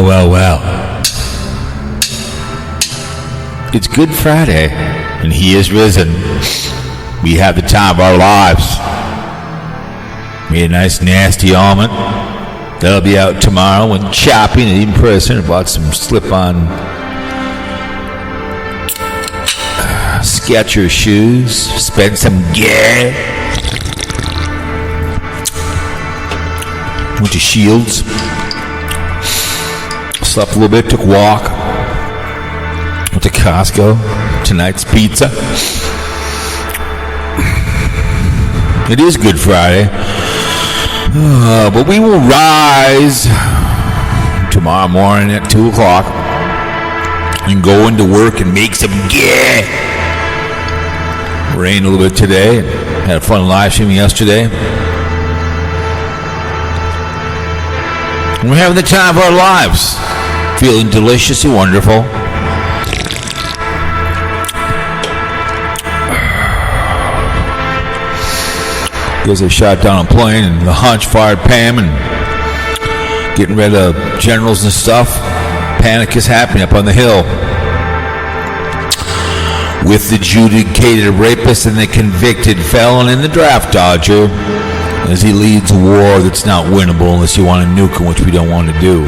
Well. It's Good Friday, and He is risen. We have the time of our lives. Made a nice nasty almond. That'll be out tomorrow when shopping and eating person. I bought some slip-on Expsure shoes. Spent some gas. Went to Shields. Slept a little bit, took a walk. Went to Costco. Tonight's pizza. It is Good Friday. But we will rise tomorrow morning at 2 o'clock and go into work and make some gas. Rained a little bit today. Had a fun live stream yesterday. We're having the time of our lives. Feeling delicious and wonderful. Because they shot down a plane and the Hunch fired Pam and getting rid of generals and stuff. Panic is happening up on the hill. With the adjudicated rapist and the convicted felon and the draft dodger as he leads a war that's not winnable unless you want to nuke him, which we don't want to do.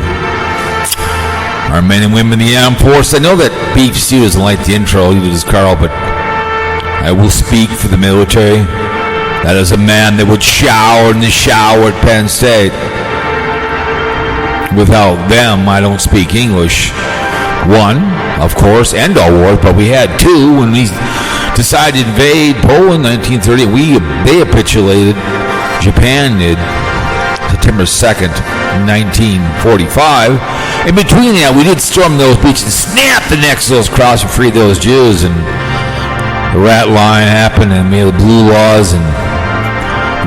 Our men and women in the armed force. I know that Beef Stew doesn't like the intro, either does Karl, but I will speak for the military. That is a man that would shower in the shower at Penn State. Without them, I don't speak English. One, of course, end all wars, but we had two when we decided to invade Poland in 1930. They capitulated. Japan did. September 2nd, 1945. In between that, we did storm those beaches and snap the necks of those crowds and free those Jews. And the rat line happened and made the blue laws and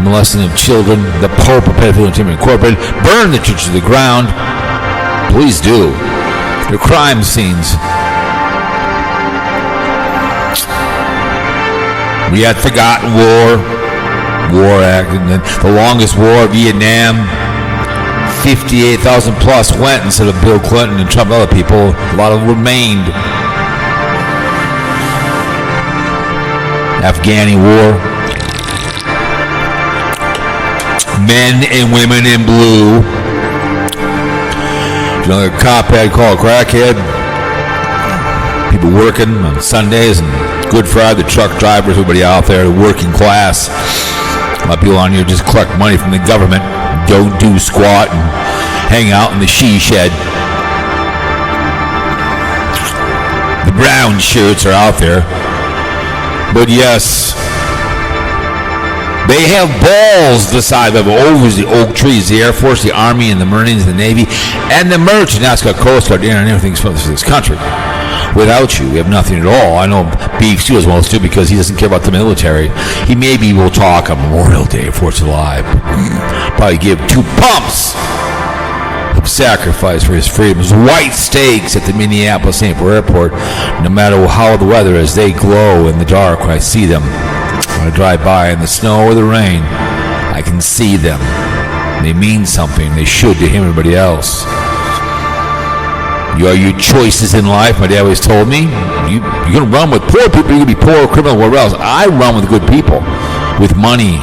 molesting of children. The Pope of Pedophilia Team Incorporated burned the church to the ground. Please do. They're crime scenes. We had forgotten war act, and then the longest war, Vietnam. 58,000 plus went instead of Bill Clinton and Trump and other people. A lot of them remained. Afghani war. Men and women in blue. Another cophead called crackhead. People working on Sundays and Good Friday, the truck drivers, everybody out there, the working class. A lot of people on here just collect money from the government, don't do squat and hang out in the she shed. The brown shirts are out there. But yes, they have balls the size of over the oak trees, the Air Force, the Army, and the Marines, the Navy, and the merchant Alaska Coast Guard, and everything's for this country. Without you, we have nothing at all. I know Beef Stew doesn't want us to because he doesn't care about the military. He maybe will talk on Memorial Day, 4th of July. Probably give 2 pumps of sacrifice for his freedoms. White stakes at the Minneapolis-St. Paul Airport, no matter how the weather is, they glow in the dark when I see them. When I drive by in the snow or the rain, I can see them. They mean something. They should to him and everybody else. You are your choices in life. My dad always told me, you're going to run with poor people, you're going to be poor, criminal, whatever else. I run with good people, with money,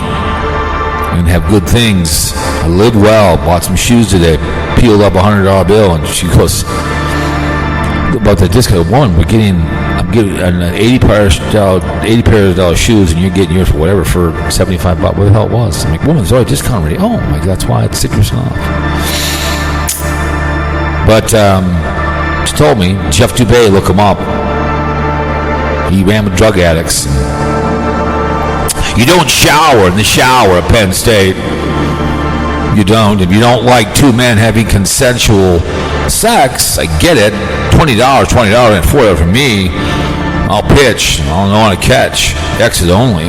and have good things. I lived well, bought some shoes today, peeled up a $100 bill, and she goes, about the discount one, I'm getting an 80 pairs of shoes, and you're getting yours for whatever for $75. What the hell it was? I'm like, woman's already discount already. Oh my God, that's why it's 6% off. But she told me, Jeff Dubay, look him up. He ran with drug addicts. You don't shower in the shower at Penn State. You don't. If you don't like 2 men having consensual sex, I get it. $20, and $40 for me. I'll pitch. I don't want to catch. Exit only.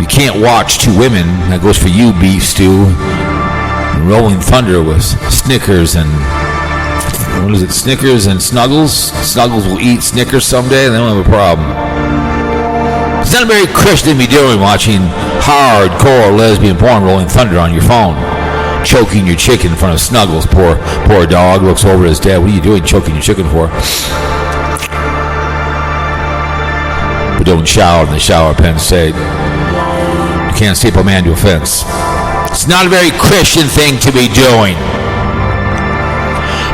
You can't watch 2 women. That goes for you, Beef Stew. And Rolling Thunder with Snickers and what is it? Snickers and Snuggles. Snuggles will eat Snickers someday, and they don't have a problem. It's not very Christian to be doing watching hardcore lesbian porn Rolling Thunder on your phone. choking your chicken in front of Snuggles. Poor dog looks over at his dad. What are you doing choking your chicken for? But don't shower in the shower, Penn State. You can't staple a man to a fence. It's not a very Christian thing to be doing.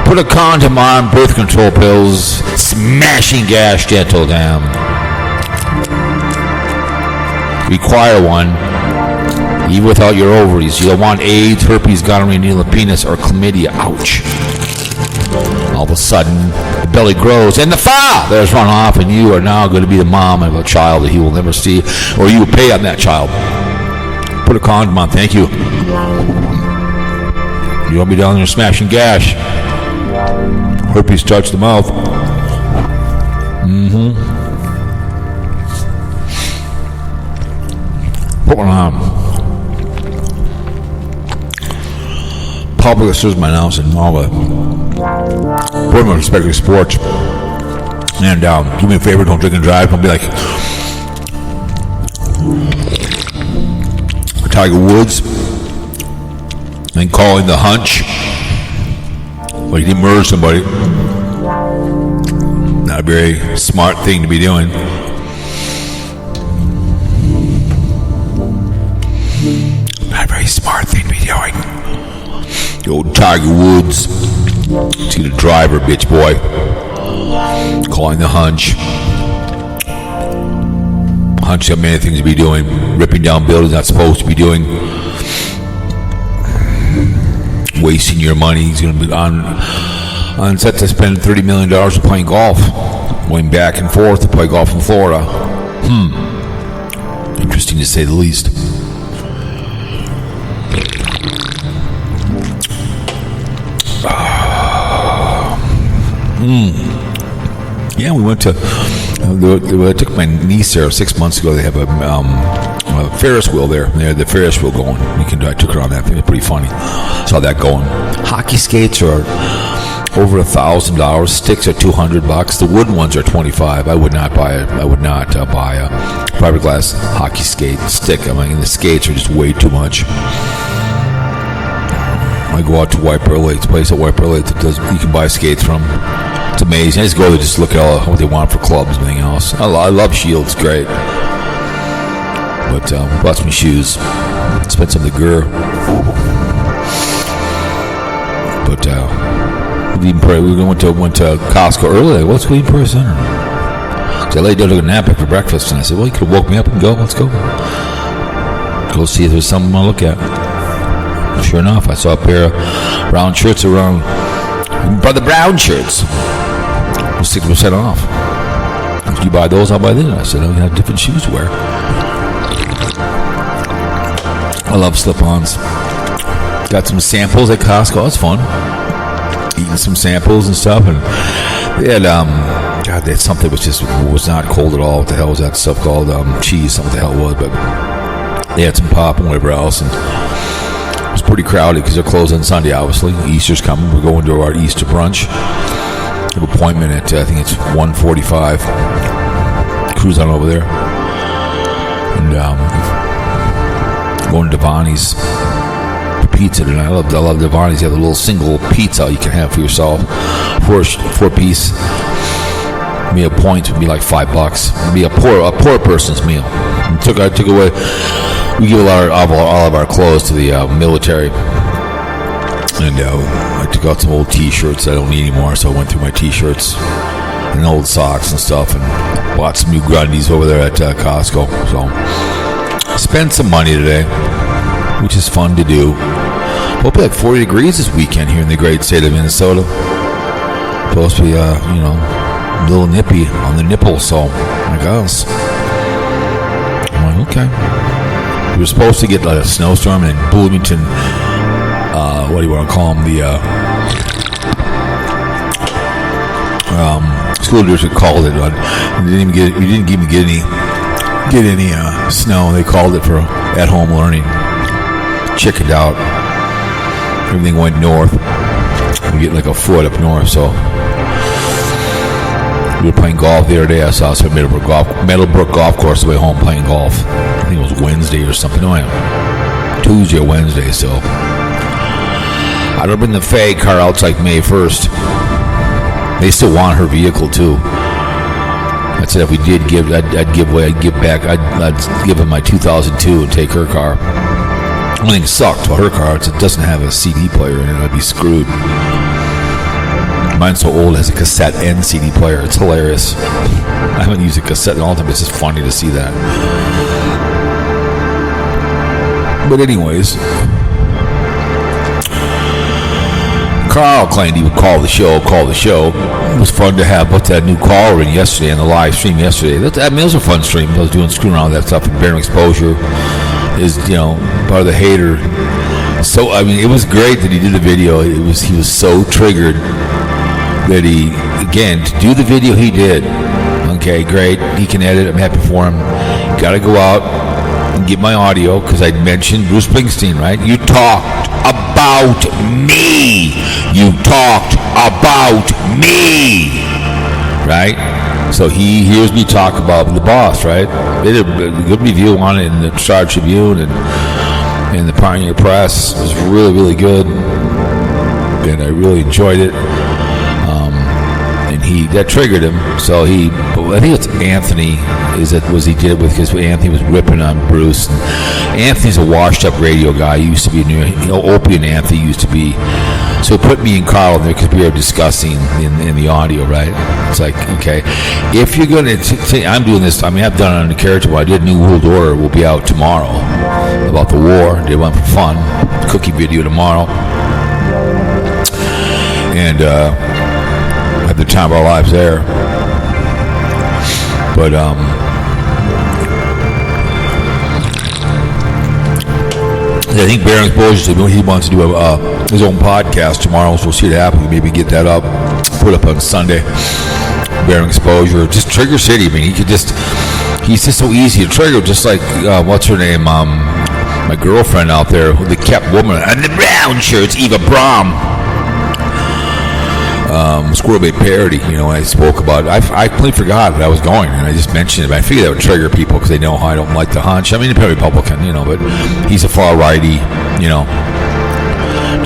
Put a condom on, birth control pills, smashing gas dental dam. Require one, even without your ovaries. You don't want AIDS, herpes, gonorrhea, needle penis, or chlamydia. Ouch. All of a sudden, the belly grows, and the father's run off, and you are now going to be the mom of a child that he will never see, or you will pay on that child. Put a condom on, thank you. You won't be down there smashing gas. Herpes touch the mouth. Put one on. Public service announcement and all that. Put with respect to sports. And do me a favor, don't drink and drive. Don't be like Tiger Woods and calling the hunch. Like he murdered somebody. Not a very smart thing to be doing. Not a very smart thing to be doing. The old Tiger Woods. See the driver, bitch boy. Calling the hunch. Hunch got many things to be doing. Ripping down buildings not supposed to be doing. Wasting your money. He's going to be on set to spend $30 million playing golf. Going back and forth to play golf in Florida. Interesting to say the least. Yeah, we went to. I took my niece there 6 months ago. They have a Ferris wheel there. They had the Ferris wheel going. I took her on that. It was pretty funny. Saw that going. Hockey skates are over $1,000. Sticks are $200. The wooden ones are $25. I would not buy a fiberglass hockey skate stick. I mean, the skates are just way too much. I go out to White Pearl Lake. It's a place at White Pearl Lake that you can buy skates from. It's amazing. I just go there just look at what they want for clubs and everything else. I love Shield. It's great. But bought some shoes. Spent some of the gear. But we went to Costco early. Let's go eat Prairie Center. So I laid down, took a nap after breakfast, and I said, well, you could have woke me up and go. Let's go. Go see if there's something I want to look at. Sure enough, I saw a pair of brown shirts around. Brother Brown shirts. 6% off. If you buy those, I'll buy these. I said, oh, you have different shoes to wear. I love slip-ons. Got some samples at Costco. It's fun. Eating some samples and stuff. And they had, God, they had something which just was not cold at all. What the hell was that stuff called? Cheese, something what the hell it was. But they had some pop and whatever else. And it was pretty crowded because they're closed on Sunday, obviously. Easter's coming. We're going to our Easter brunch. An appointment at I think it's 1:45. Cruise on over there, and going to Devani's for pizza tonight. I love Devani's. You have a little single pizza you can have for yourself, four piece. Meal point would be like $5. It'd be a poor person's meal. I took away. We give all of our clothes to the military. And I took out some old T-shirts I don't need anymore, so I went through my T-shirts and old socks and stuff and bought some new Grundies over there at Costco. So spent some money today, which is fun to do. It'll be like 40 degrees this weekend here in the great state of Minnesota. Supposed to be, a little nippy on the nipple, so I guess. I'm like, okay. We were supposed to get like a snowstorm in Bloomington. What do you want to call them? The school district called it. We didn't even get any snow. They called it for at-home learning. Chickened out. Everything went north. We get like a foot up north. So we were playing golf the other day. I saw us at Meadowbrook Golf Course the way home playing golf. I think it was Wednesday or something. No, Tuesday or Wednesday. So. I don't bring the fag car out like May 1st. They still want her vehicle too. I said if we did give, I'd give away, I'd give back, I'd give him my 2002 and take her car. One thing sucked about her car is it doesn't have a CD player in it. I'd be screwed. Mine's so old, it has a cassette and CD player. It's hilarious. I haven't used a cassette in all the time. It's just funny to see that. But anyways, Karl claimed he would call the show. It was fun to have put that new caller in yesterday on the live stream yesterday. It was a fun stream. I was screwing around with that stuff. And Barium Exposure is, part of the hater. So, it was great that he did the video. He was so triggered that to do the video he did. Okay, great. He can edit. I'm happy for him. Got to go out and get my audio because I mentioned Bruce Springsteen, right? You talked about me. You talked about me, right? So he hears me talk about the boss, right? They did a good review on it in the Star Tribune and the Pioneer Press. It was really, really good, and I really enjoyed it. And that triggered him. So I think it's Anthony. He did with because Anthony was ripping on Bruce. And Anthony's a washed-up radio guy. He used to be Opie and Anthony used to be. So put me and Karl in there because we were discussing in the audio, right? It's like, okay, if you're going to say, I'm doing this, I've done it on the character, but I did New World Order, will be out tomorrow about the war. Did one for fun, cookie video tomorrow. And had the time of our lives there. But I think Barium Exposure said he wants to do his own podcast tomorrow, so we'll see what happens. Maybe get that up, put up on Sunday. Barium Exposure, just Trigger City. He's just so easy to trigger, just like what's her name, my girlfriend out there, the kept woman, and the brown shirts, Eva Braun. Squirrel Bait parody, I spoke about it. I completely forgot that I was going, and I just mentioned it. But I figured that would trigger people because they know how I don't like the hunch. They're Republican, but he's a far righty,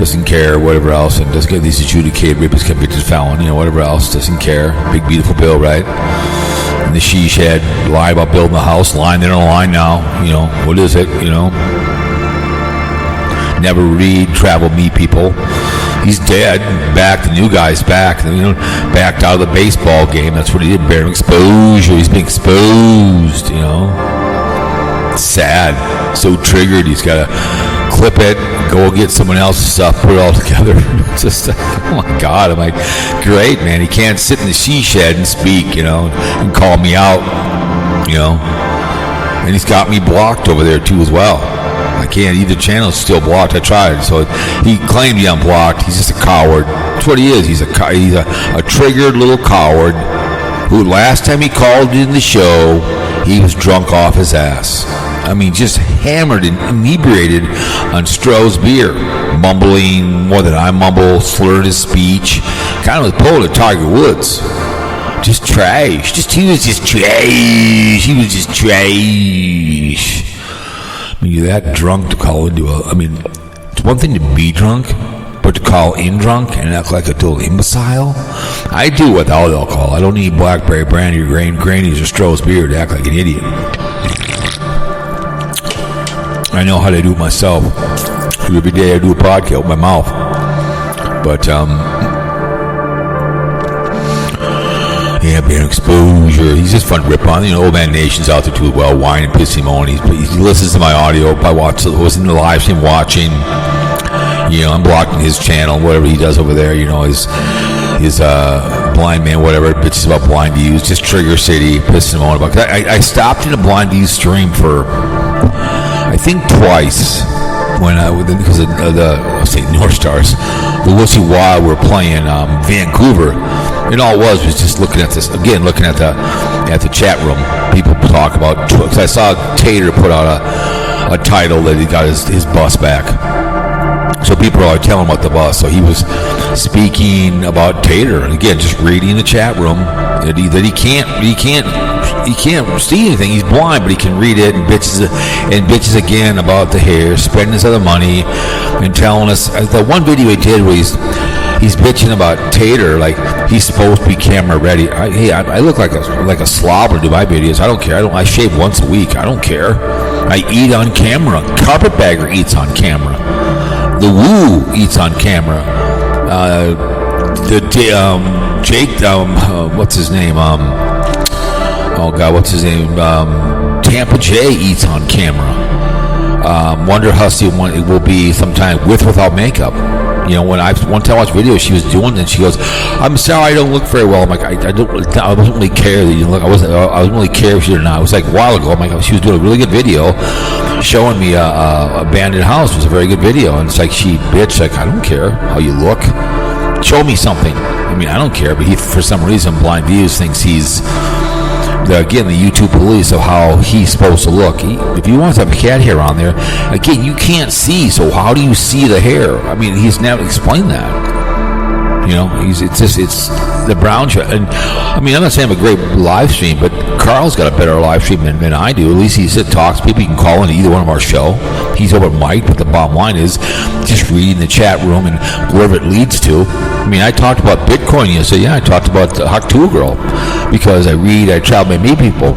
doesn't care, whatever else, and doesn't get these adjudicated, rapist, convicted felon, whatever else, doesn't care. Big, beautiful bill, right? And the sheesh head, lie about building the house, line, they're on the line now, what is it, Never read, travel, meet people. He's dead. Back. The new guy's back. Backed out of the baseball game. That's what he did. Barium Exposure. He's been exposed. Sad. So triggered. He's got to clip it. Go get someone else's stuff. Put it all together. Just like, oh my God. I'm like, great, man. He can't sit in the she shed and speak. And call me out. And he's got me blocked over there too as well. I can't. Either channel's still blocked. I tried. So he claimed he unblocked. He's just a coward. That's what he is. He's a triggered little coward who last time he called in the show, he was drunk off his ass. Just hammered and inebriated on Stroh's beer. Mumbling more than I mumble, slurred his speech. Kind of was polar Tiger Woods. Just trash. He was just trash. You're that drunk to call into it's one thing to be drunk, but to call in drunk and act like a total imbecile? I do without alcohol. I don't need blackberry brandy or grannies or Stroh's beer to act like an idiot. I know how to do it myself. Every day I do a podcast with my mouth. But, yeah, Barium Exposure. He's just fun to rip on. Old Man Nation's out there too as well, whining and pissing him on. He listens to my audio. I was in the live stream watching. I'm blocking his channel, whatever he does over there. His blind man, whatever, bitches about BlindViews. Just Trigger City, pissing him on about. I stopped in a BlindViews stream for, I think, twice. Because of the North Stars, the Lucy Wild were playing Vancouver. And all it was just looking at this again, looking at the chat room. People talk about. Cause I saw Tater put out a title that he got his bus back. So people are telling him about the bus. So he was speaking about Tater, and again, just reading the chat room that he can't he can't see anything. He's blind, but he can read it, and bitches again about the hair, spending his other money, and telling us. The one video he did where he's bitching about Tater, like he's supposed to be camera ready. I look like a slobber to do my videos. I don't care. I shave once a week. I don't care. I eat on camera. Carpetbagger eats on camera. The Woo eats on camera. Jake, what's his name? What's his name? Tampa J eats on camera. Wonder Hussy it will be sometime with or without makeup. You know, one time I watched video she was doing, and she goes, "I'm sorry, I don't look very well." I'm like, I wasn't really care that you look. I wasn't really care if she did or not. It was like a while ago. I'm like, she was doing a really good video, showing me a abandoned house. It was a very good video, and it's like like, I don't care how you look. Show me something. I mean, I don't care, but for some reason, BlindViews thinks he's the YouTube police of how he's supposed to look. If you want to have cat hair on there, again, you can't see, so how do you see the hair? I mean, he's never explained that. You know, it's the brown show. And I mean, I'm not saying I have a great live stream, but Karl's got a better live stream than I do. At least he talks. People, you can call into either one of our show. He's over mic, but the bottom line is just reading the chat room and wherever it leads to. I mean, I talked about Bitcoin yesterday. Yeah, I talked about the Haktua girl because I travel, I meet people.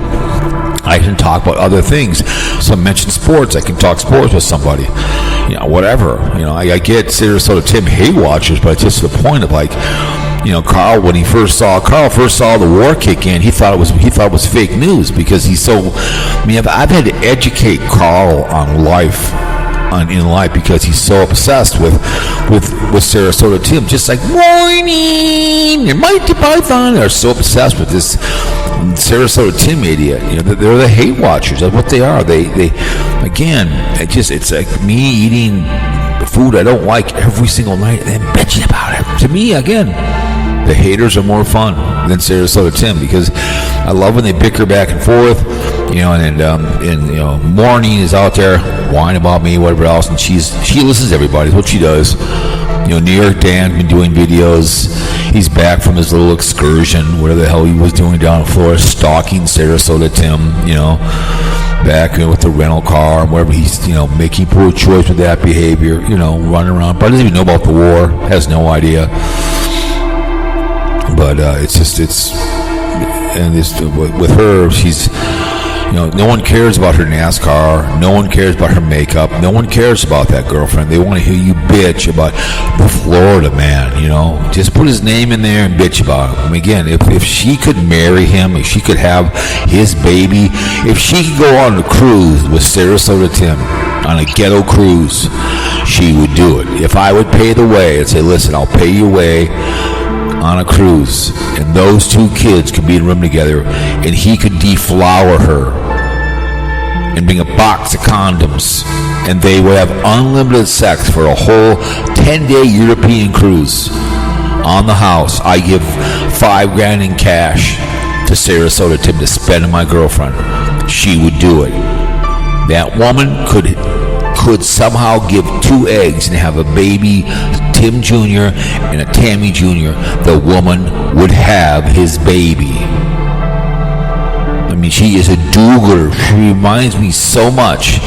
I can talk about other things. Some mention sports. I can talk sports with somebody. You know, whatever. You know, I get Sarasota Tim hate watchers, but it's just the point of like, you know, Karl, when Karl first saw the war kick in, he thought it was fake news because he's so. I mean, I've had to educate Karl on life. In life because he's so obsessed with Sarasota Tim, just like morning, your Mighty Python are so obsessed with this Sarasota Tim idiot. You know, they're the hate watchers. That's what they are. They again, it's like me eating food I don't like every single night and then bitching about it. To me, again, the haters are more fun than Sarasota Tim because I love when they bicker back and forth. You know, and you know, Morning is out there whining about me, whatever else, and she listens to everybody. That's what she does. You know, New York Dan been doing videos. He's back from his little excursion, whatever the hell he was doing down in Florida, stalking Sarasota Tim. You know, back with the rental car and wherever he's, you know, making poor choice with that behavior. You know, running around, but doesn't even know about the war. Has no idea. But with her, she's. You know, no one cares about her NASCAR. No one cares about her makeup. No one cares about that girlfriend. They want to hear you bitch about the Florida man, you know. Just put his name in there and bitch about him. I mean, again, if she could marry him, if she could have his baby, if she could go on a cruise with Sarasota Tim, on a ghetto cruise, she would do it. If I would pay the way and say, listen, I'll pay your way on a cruise, and those two kids could be in a room together, and he could deflower her and bring a box of condoms, and they would have unlimited sex for a whole 10-day European cruise on the house. I give $5,000 in cash to Sarasota Tim to spend on my girlfriend. She would do it. That woman could somehow give 2 eggs and have a baby, Tim Jr. and a Tammy Jr. The woman would have his baby. I mean, she is a do-gooder. She reminds me so much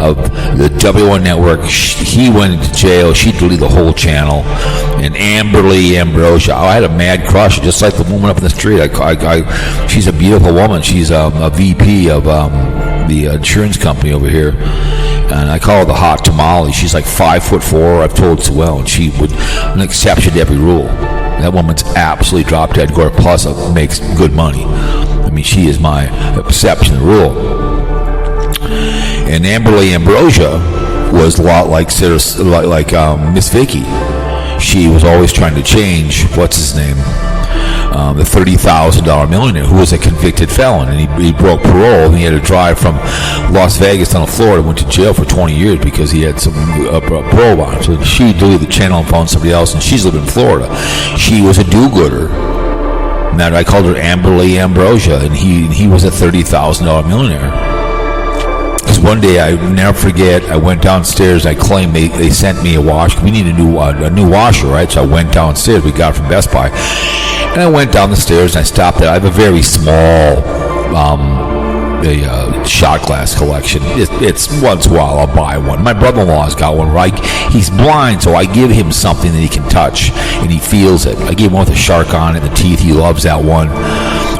of the W1 network. He went into jail. She deleted the whole channel. And Amberly Ambrosia, I had a mad crush, just like the woman up in the street. She's a beautiful woman. She's a VP of the insurance company over here. And I call her the hot tamale. She's like 5'4". I've told Sewell, and she would an exception to every rule. That woman's absolutely drop dead gore. Plus, makes good money. I mean, she is my exception to the rule. And Amberly Ambrosia was a lot like MzVicky. She was always trying to change. What's his name? The $30,000 millionaire who was a convicted felon, and he broke parole, and he had to drive from Las Vegas down to Florida, went to jail for 20 years because he had some parole bond. So she deleted the channel and found somebody else, and she's living in Florida. She was a do-gooder. And that I called her Amberly Ambrosia, and he was a $30,000 millionaire. Because one day, I never forget, I went downstairs. I claimed they sent me a wash. We need a new washer, right? So I went downstairs. We got it from Best Buy. And I went down the stairs and I stopped there. I have a very small a shot glass collection. It's once in a while I'll buy one. My brother-in-law's got one, right? He's blind, so I give him something that he can touch, and he feels it. I gave him one with a shark on it, the teeth. He loves that one.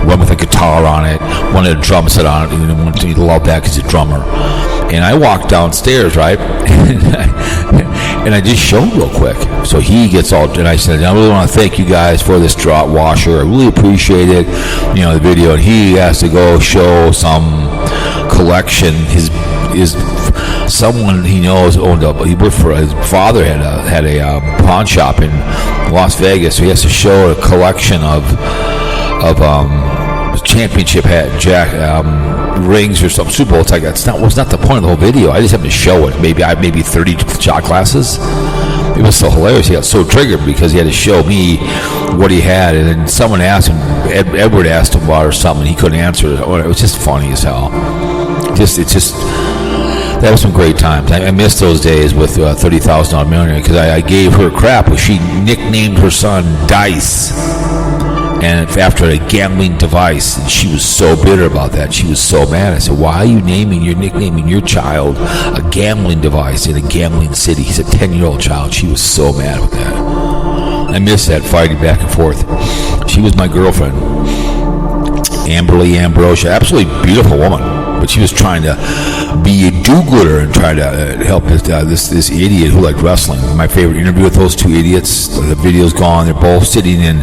One with a guitar on it, one with a drum set on it, and he loved that because he's a drummer. And I walked downstairs, right? And I just showed him real quick. So he gets all, and I said, I really want to thank you guys for this drop washer. I really appreciate it, the video. And he has to go show some collection. His someone he knows owned he worked for, his father had a pawn shop in Las Vegas. So he has to show a collection of championship hat, rings or some Super Bowl. It's like was not the point of the whole video. I just happened to show it. Maybe 30 shot glasses. It was so hilarious. He got so triggered because he had to show me what he had, and then someone asked him. Edward asked him about or something. He couldn't answer it. It was just funny as hell. That was some great times. I missed those days with $30,000 Millionaire because I gave her crap. She nicknamed her son Dice. And after a gambling device, and she was so bitter about that. She was so mad. I said, why are you nicknaming your child a gambling device in a gambling city? He's a 10-year-old child. She was so mad with that. I miss that fighting back and forth. She was my girlfriend. Amberly Ambrosia, absolutely beautiful woman. But she was trying to be a do-gooder and try to help this idiot who liked wrestling. My favorite interview with those two idiots. The video's gone. They're both sitting in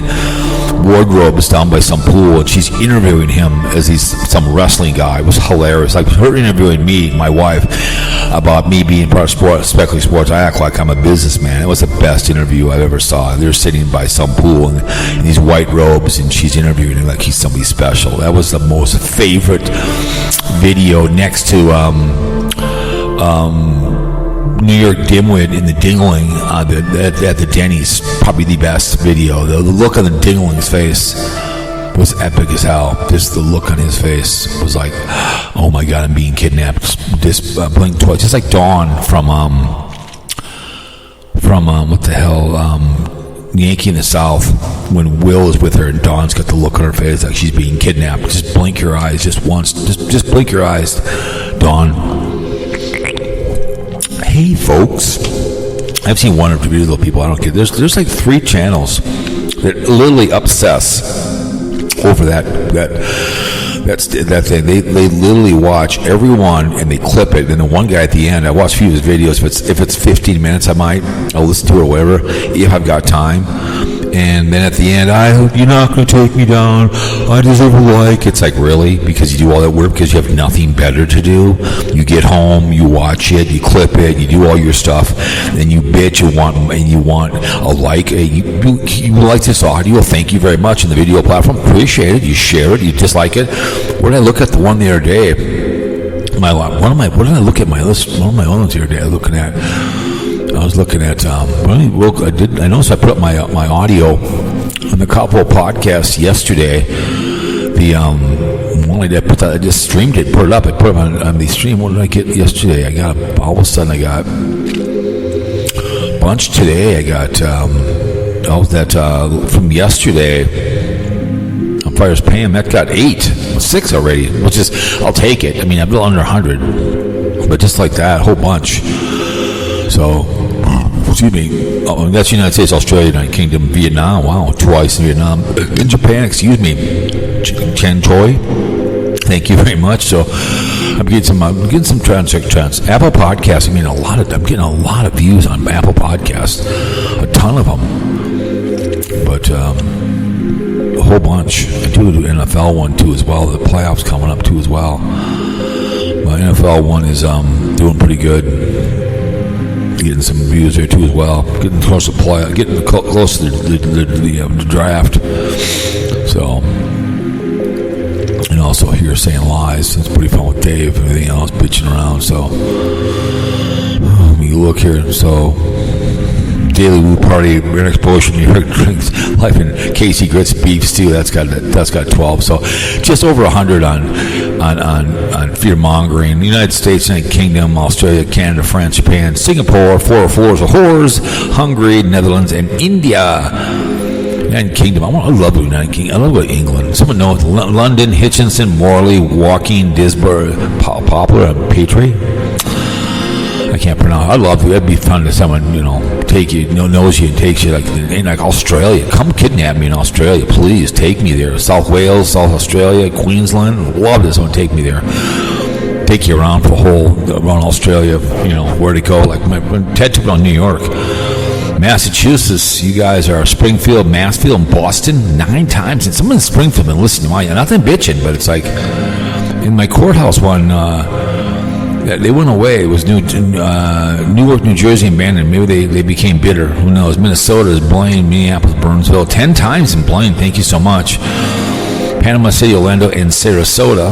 wardrobes down by some pool, and she's interviewing him as he's some wrestling guy. It was hilarious. Like her interviewing me, my wife, about me being part of sports, especially sports. I act like I'm a businessman. It was the best interview I've ever saw. They're sitting by some pool in these white robes, and she's interviewing him like he's somebody special. That was the most favorite video next to New York Dimwit in the Dingling at the Denny's. Probably the best video. The look on the Dingling's face was epic as hell. Just the look on his face was like, oh my God, I'm being kidnapped. Just blink twice. Just like Dawn from what the hell, Yankee in the South, when Will is with her and Dawn's got the look on her face like she's being kidnapped. Just blink your eyes just once. Just blink your eyes, Dawn. Hey folks, I've seen one or two videos of people. I don't care. There's like 3 channels that literally obsess over that thing. They literally watch everyone and they clip it. And the one guy at the end, I watch a few of his videos. If it's 15 minutes, I'll listen to it or whatever if I've got time. And then at the end, I hope you're not going to take me down. I deserve a like. It's like, really? Because you do all that work because you have nothing better to do? You get home, you watch it, you clip it, you do all your stuff, then you bitch and you want a like. You like this audio, thank you very much. In the video platform, appreciate it. You share it, you dislike it. What did I look at the one the other day? What did I look at my list? One of my own the other day I was looking at. I noticed I put up my audio on the Cowpote podcast yesterday. The one I just streamed it, put it up. I put it on the stream. What did I get yesterday? All of a sudden I got a bunch today. I got from yesterday. On Fire's Pam, that got 6 already, which is, I'll take it. I mean, I'm a little under 100, but just like that, a whole bunch. So, excuse me. Oh, that's United States, Australia, United Kingdom, Vietnam. Wow, twice in Vietnam. In Japan, excuse me. Chen Choi. Thank you very much. So, I'm getting some trans. Apple Podcasts. I'm getting a lot of views on Apple Podcasts. A ton of them. But a whole bunch. I do an NFL one too as well. The playoffs coming up too as well. My NFL one is doing pretty good. Getting some views there too as well. Getting close to the draft. So, and also here saying lies. It's pretty fun with Dave and everything else bitching around. So, you look here. So, Daily Woo Party, Rare Explosion, New York Drinks, Life in Casey Grits Beef Stew. That's got 12. So, just over 100 on fear mongering. The United States, United Kingdom, Australia, Canada, France, Japan, Singapore, 404s of whores, Hungary, Netherlands, and India. United Kingdom. I love the United Kingdom. I love England. Someone knows London, Hitchinson, Morley, Woking, Disbury, Poplar, and Petrie. I can't pronounce. I love it. It'd be fun to someone, take you, knows you and takes you like Australia. Come kidnap me in Australia, please. Take me there. South Wales, South Australia, Queensland. Love this one. Take me there. Take you around for around Australia. Where to go. Like when Ted took me on New York, Massachusetts. You guys are Springfield, Massfield, and Boston 9 times. And someone in Springfield been listening to my nothing bitching, but it's like in my courthouse one. They went away. It was Newark, New Jersey, and Bandon. Maybe they became bitter. Who knows? Minnesota is Blaine, Minneapolis, Burnsville. 10 times in Blaine. Thank you so much. Panama City, Orlando, and Sarasota.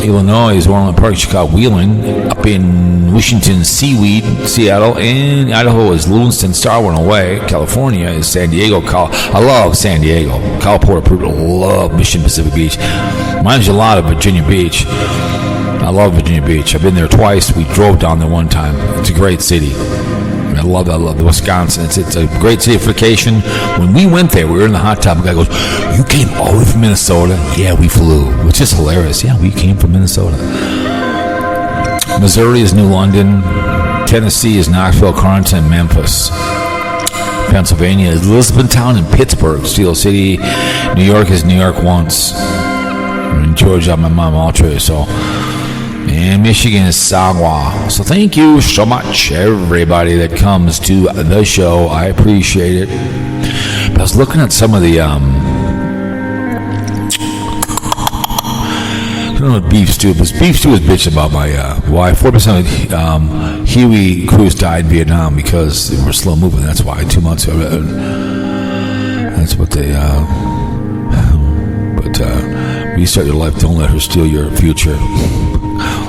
Illinois is Orland Park, Chicago, Wheeling. Up in Washington, Seaweed, Seattle. And Idaho is Lewiston, Starwin away. California is San Diego. I love San Diego. Cowpote, I love Mission Pacific Beach. Mine's a lot of Virginia Beach. I love Virginia Beach. I've been there twice. We drove down there one time. It's a great city. I love the Wisconsin. It's a great city for vacation. When we went there, we were in the hot tub. The guy goes, "You came all the way from Minnesota?" Yeah, we flew. Which is hilarious. Yeah, we came from Minnesota. Missouri is New London. Tennessee is Knoxville, Carleton, and Memphis. Pennsylvania is Elizabethtown and Pittsburgh. Steel City. New York is New York once. In Georgia, my mom, Altre, so... And Michigan is Sagwa. So thank you so much, everybody that comes to the show. I appreciate it. But I was looking at some of the, I don't know what Beef Stew, but Beef Stew was bitching about my wife. 4% of Huey crews died in Vietnam because they were slow moving. That's why 2 months ago. That's what they, restart your life. Don't let her steal your future.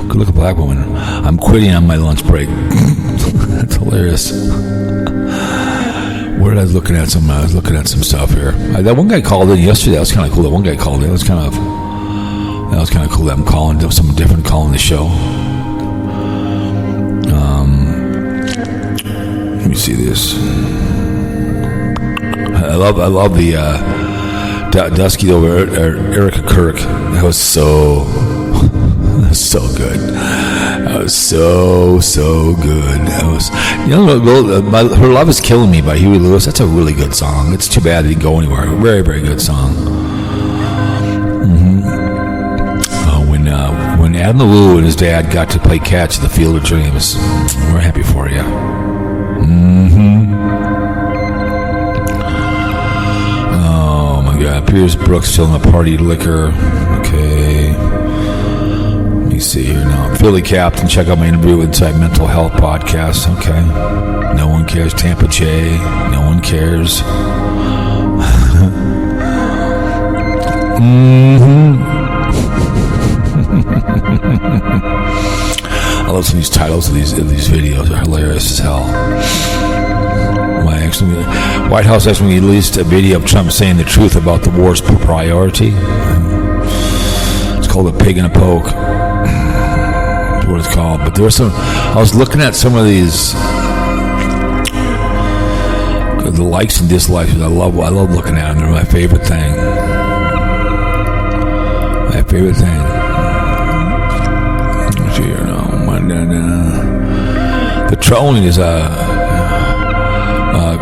Good looking black woman. I'm quitting on my lunch break. That's hilarious. Where I was looking at some stuff here. That one guy called in yesterday. That was kind of cool. That one guy called in. That was kind of cool. That I'm calling someone different calling the show. Let me see this. I love the Dusky over Erica Kirk. That was so good. That was so good. That was, Her Love Is Killing Me by Huey Lewis. That's a really good song. It's too bad it didn't go anywhere. Very, very good song. When Adam Lou and his dad got to play catch at the Field of Dreams, we're happy for you. Oh my God, Pierce Brooks still in a party liquor. Okay. Let me see here now. Philly Captain, check out my interview with Inside Mental Health Podcast. Okay. No one cares. Tampa J. No one cares. I love some of these titles of these videos. They're hilarious as hell. White House actually released a video of Trump saying the truth about the war's priority. It's called A Pig and a Poke. That's what it's called. But there were I was looking at some of these, the likes and dislikes. I love looking at them. They're my favorite thing. Let's see here now. The trolling is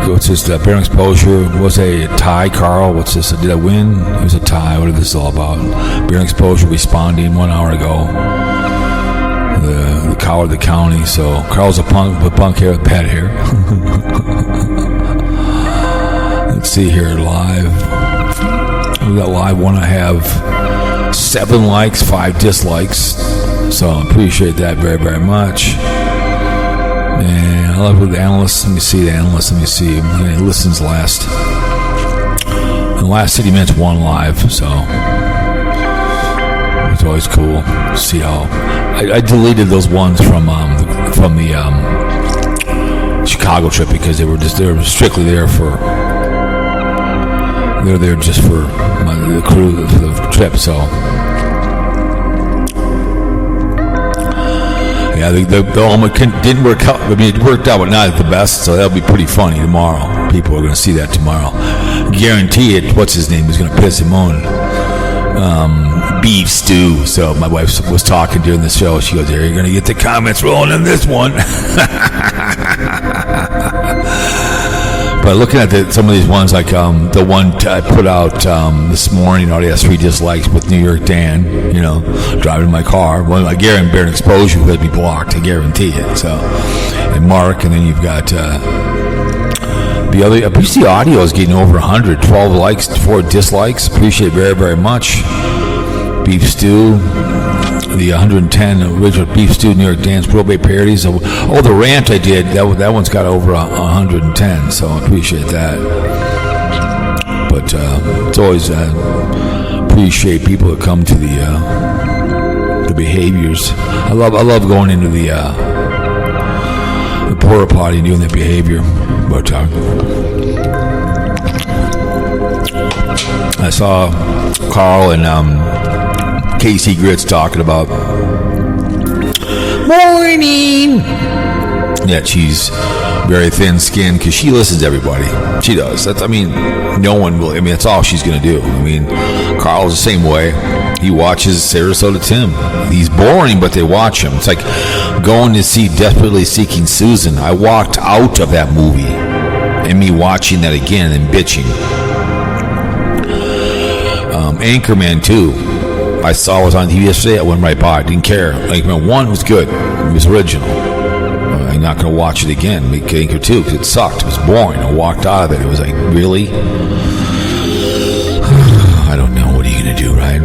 what's this? Barium exposure was a tie. Karl, what's this? Did I win? It was a tie. What is this all about? Barium exposure responding 1 hour ago. The cow of the county. So Karl's a punk with punk hair with pet hair. Let's see here. Live. We got live one. I have 7 likes, 5 dislikes. So I appreciate that very, very much. And I love the analysts. Let me see the analysts. Let me see. He listens last. The last 60 minutes, 1 live. So it's always cool to see how. I deleted those ones from the Chicago trip because they were strictly there for. They're there just for the crew for the trip. So. Yeah, the almost didn't work out. I mean, it worked out, but not at the best. So that'll be pretty funny tomorrow. People are going to see that tomorrow. guarantee it, what's his name is going to piss him on. Beef stew. So my wife was talking during the show. She goes, "You're going to get the comments rolling in this one." But looking at some of these ones, like the one I put out this morning, already has 3 dislikes with New York Dan, driving my car. Well, I guarantee Bear Exposure will be blocked. I guarantee it. So, and Mark, and then you've got the other. I appreciate the audio is getting over 100, 12 likes, 4 dislikes. Appreciate it very, very much. Beef Stew. The 110 original Beef Stew New York Dance Probate Parodies. The rant I did, that one's got over 110, so I appreciate that. But it's always appreciate people that come to the behaviors. I love going into the porta potty and doing that behavior. But I saw Karl and Casey Grits talking about morning. Yeah, she's very thin-skinned because she listens to everybody. She does. No one will. That's all she's going to do. Karl's the same way. He watches Sarasota Tim. He's boring, but they watch him. It's like going to see Desperately Seeking Susan. I walked out of that movie and me watching that again and bitching. Anchorman 2. I saw it was on TV yesterday. I went right by. I didn't care. 1 was good. It was original. I'm not going to watch it again. Anchor 2 because it sucked. It was boring. I walked out of it. It was like, really? I don't know. What are you going to do, right?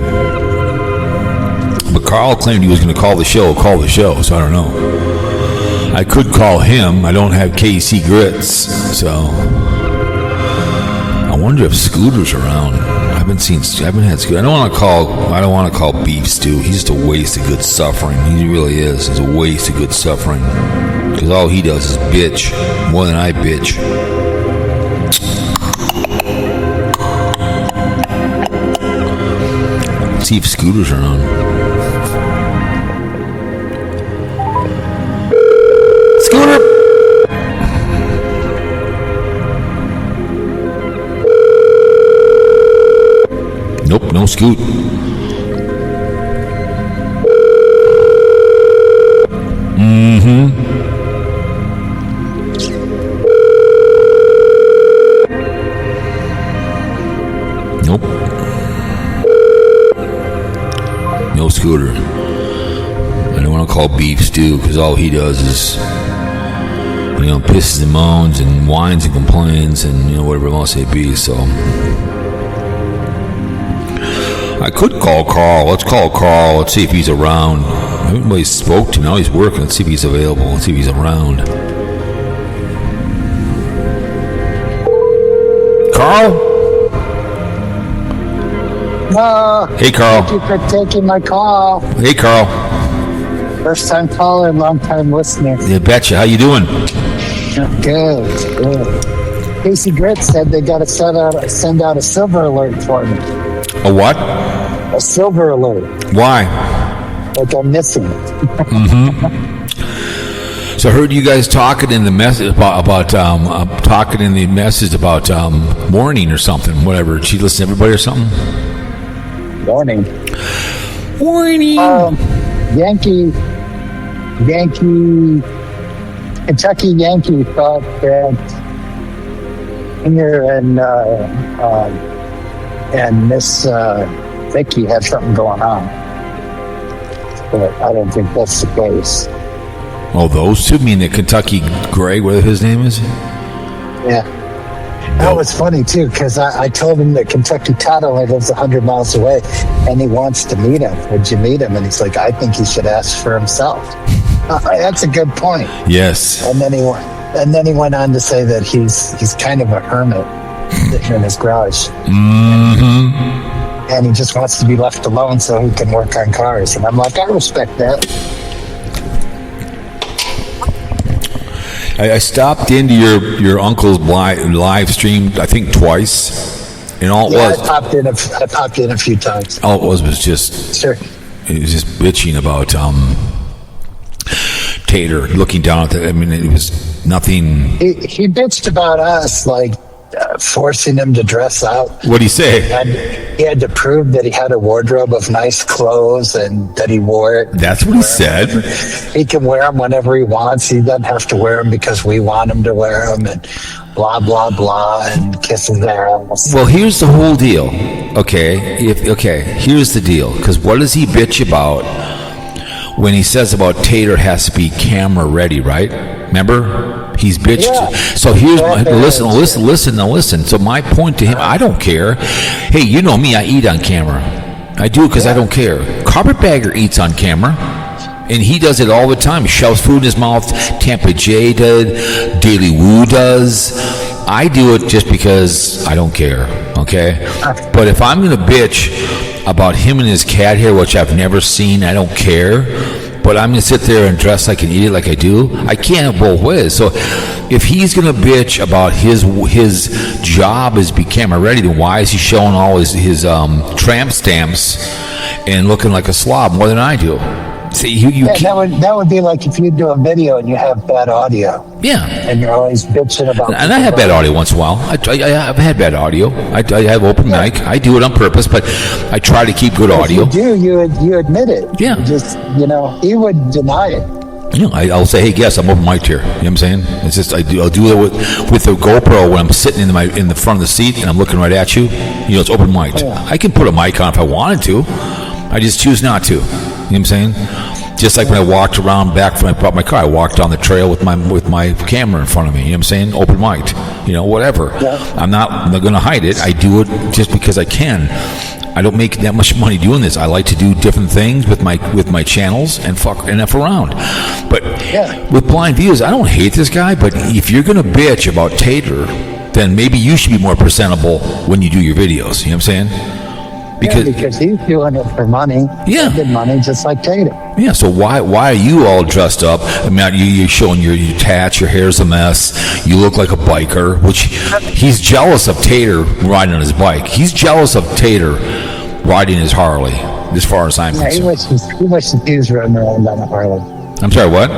But Karl claimed he was going to call the show, so I don't know. I could call him. I don't have KC Grits, so I wonder if Scooter's around. I haven't had Scooter. I don't want to call Beef Stew. He's just a waste of good suffering. He really is. He's a waste of good suffering. Because all he does is bitch. More than I bitch. Let's see if Scooter's around. Scooter! Nope, no Scoot. Nope. No Scooter. I don't want to call Beef Stew because all he does is, pisses and moans and whines and complains and, whatever else it be, so. I could call Karl. Let's call Karl. Let's see if he's around. I haven't really spoke to him. Now he's working. Let's see if he's available. Let's see if he's around. Karl? Hey, Karl. Thank you for taking my call. Hey, Karl. First time caller, long time listener. Yeah, betcha. How you doing? Good. Casey Gritz said they got to send out a silver alert for me. A what? A silver alert. Why? Like I'm missing it. So I heard you guys talking in the message about morning or something, whatever. Did she listen to everybody or something? Morning. Kentucky Yankee thought that Singer and Miss Vicky had something going on. But I don't think that's the case. Oh, those two? Mean the Kentucky Gray, whatever his name is? Yeah. That was funny, too, because I told him that Kentucky Todd only lives 100 miles away, and he wants to meet him. Would you meet him? And he's like, I think he should ask for himself. That's a good point. Yes. And then he went on to say that he's kind of a hermit sitting in his garage. Mm-hmm. And he just wants to be left alone so he can work on cars. And I'm like, I respect that. I stopped into your uncle's live stream, I think twice, and all it was. I popped in a few times. All it was just. Sure. It was just bitching about Tater looking down at that. I mean, it was nothing. He bitched about us like forcing him to dress out. What'd he say? He had to prove that he had a wardrobe of nice clothes and that he wore it. That's what he said. He can wear them whenever he wants. He doesn't have to wear them because we want him to wear them, and blah, blah, blah, and kisses their ass. Well, here's the whole deal. Okay, here's the deal. Because what does he bitch about when he says about Tater has to be camera ready, right? Remember? He's bitched. Yeah. So here's my, listen. So my point to him, I don't care. Hey, you know me, I eat on camera. I do because I don't care. Carpetbagger eats on camera. And he does it all the time. He shoves food in his mouth. Tampa J did. Daily Woo does. I do it just because I don't care. Okay? But if I'm going to bitch about him and his cat hair, which I've never seen, I don't care. But I'm going to sit there and dress like an idiot like I do. I can't have both ways. So if he's going to bitch about his job as be camera ready, then why is he showing all his tramp stamps and looking like a slob more than I do? See, that would be like if you do a video and you have bad audio. Yeah. And you're always bitching about. And I have bad audio once in a while. I've had bad audio. I have open mic. I do it on purpose, but I try to keep good audio. If you do, you admit it. Yeah. You just, he would deny it. I'll say, hey, guess I'm open mic'd here. You know what I'm saying? It's just I'll do that with the GoPro when I'm sitting in the front of the seat and I'm looking right at you. It's open mic'd. Yeah. I can put a mic on if I wanted to. I just choose not to. You know what I'm saying? Just like when I walked around back when I brought my car, I walked down the trail with my camera in front of me. You know what I'm saying? Open mic'd. Whatever. Yeah. I'm not going to hide it. I do it just because I can. I don't make that much money doing this. I like to do different things with my channels and F around. But with BlindViews, I don't hate this guy. But if you're going to bitch about Tater, then maybe you should be more presentable when you do your videos. You know what I'm saying? Because he's doing it for money. Yeah. Spending money just like Tater. Yeah, so why are you all dressed up? I mean, you're showing your tats, your hair's a mess. You look like a biker, which he's jealous of Tater riding on his bike. He's jealous of Tater riding his Harley, as far as I'm concerned. He wishes he was riding around on a Harley. I'm sorry, what?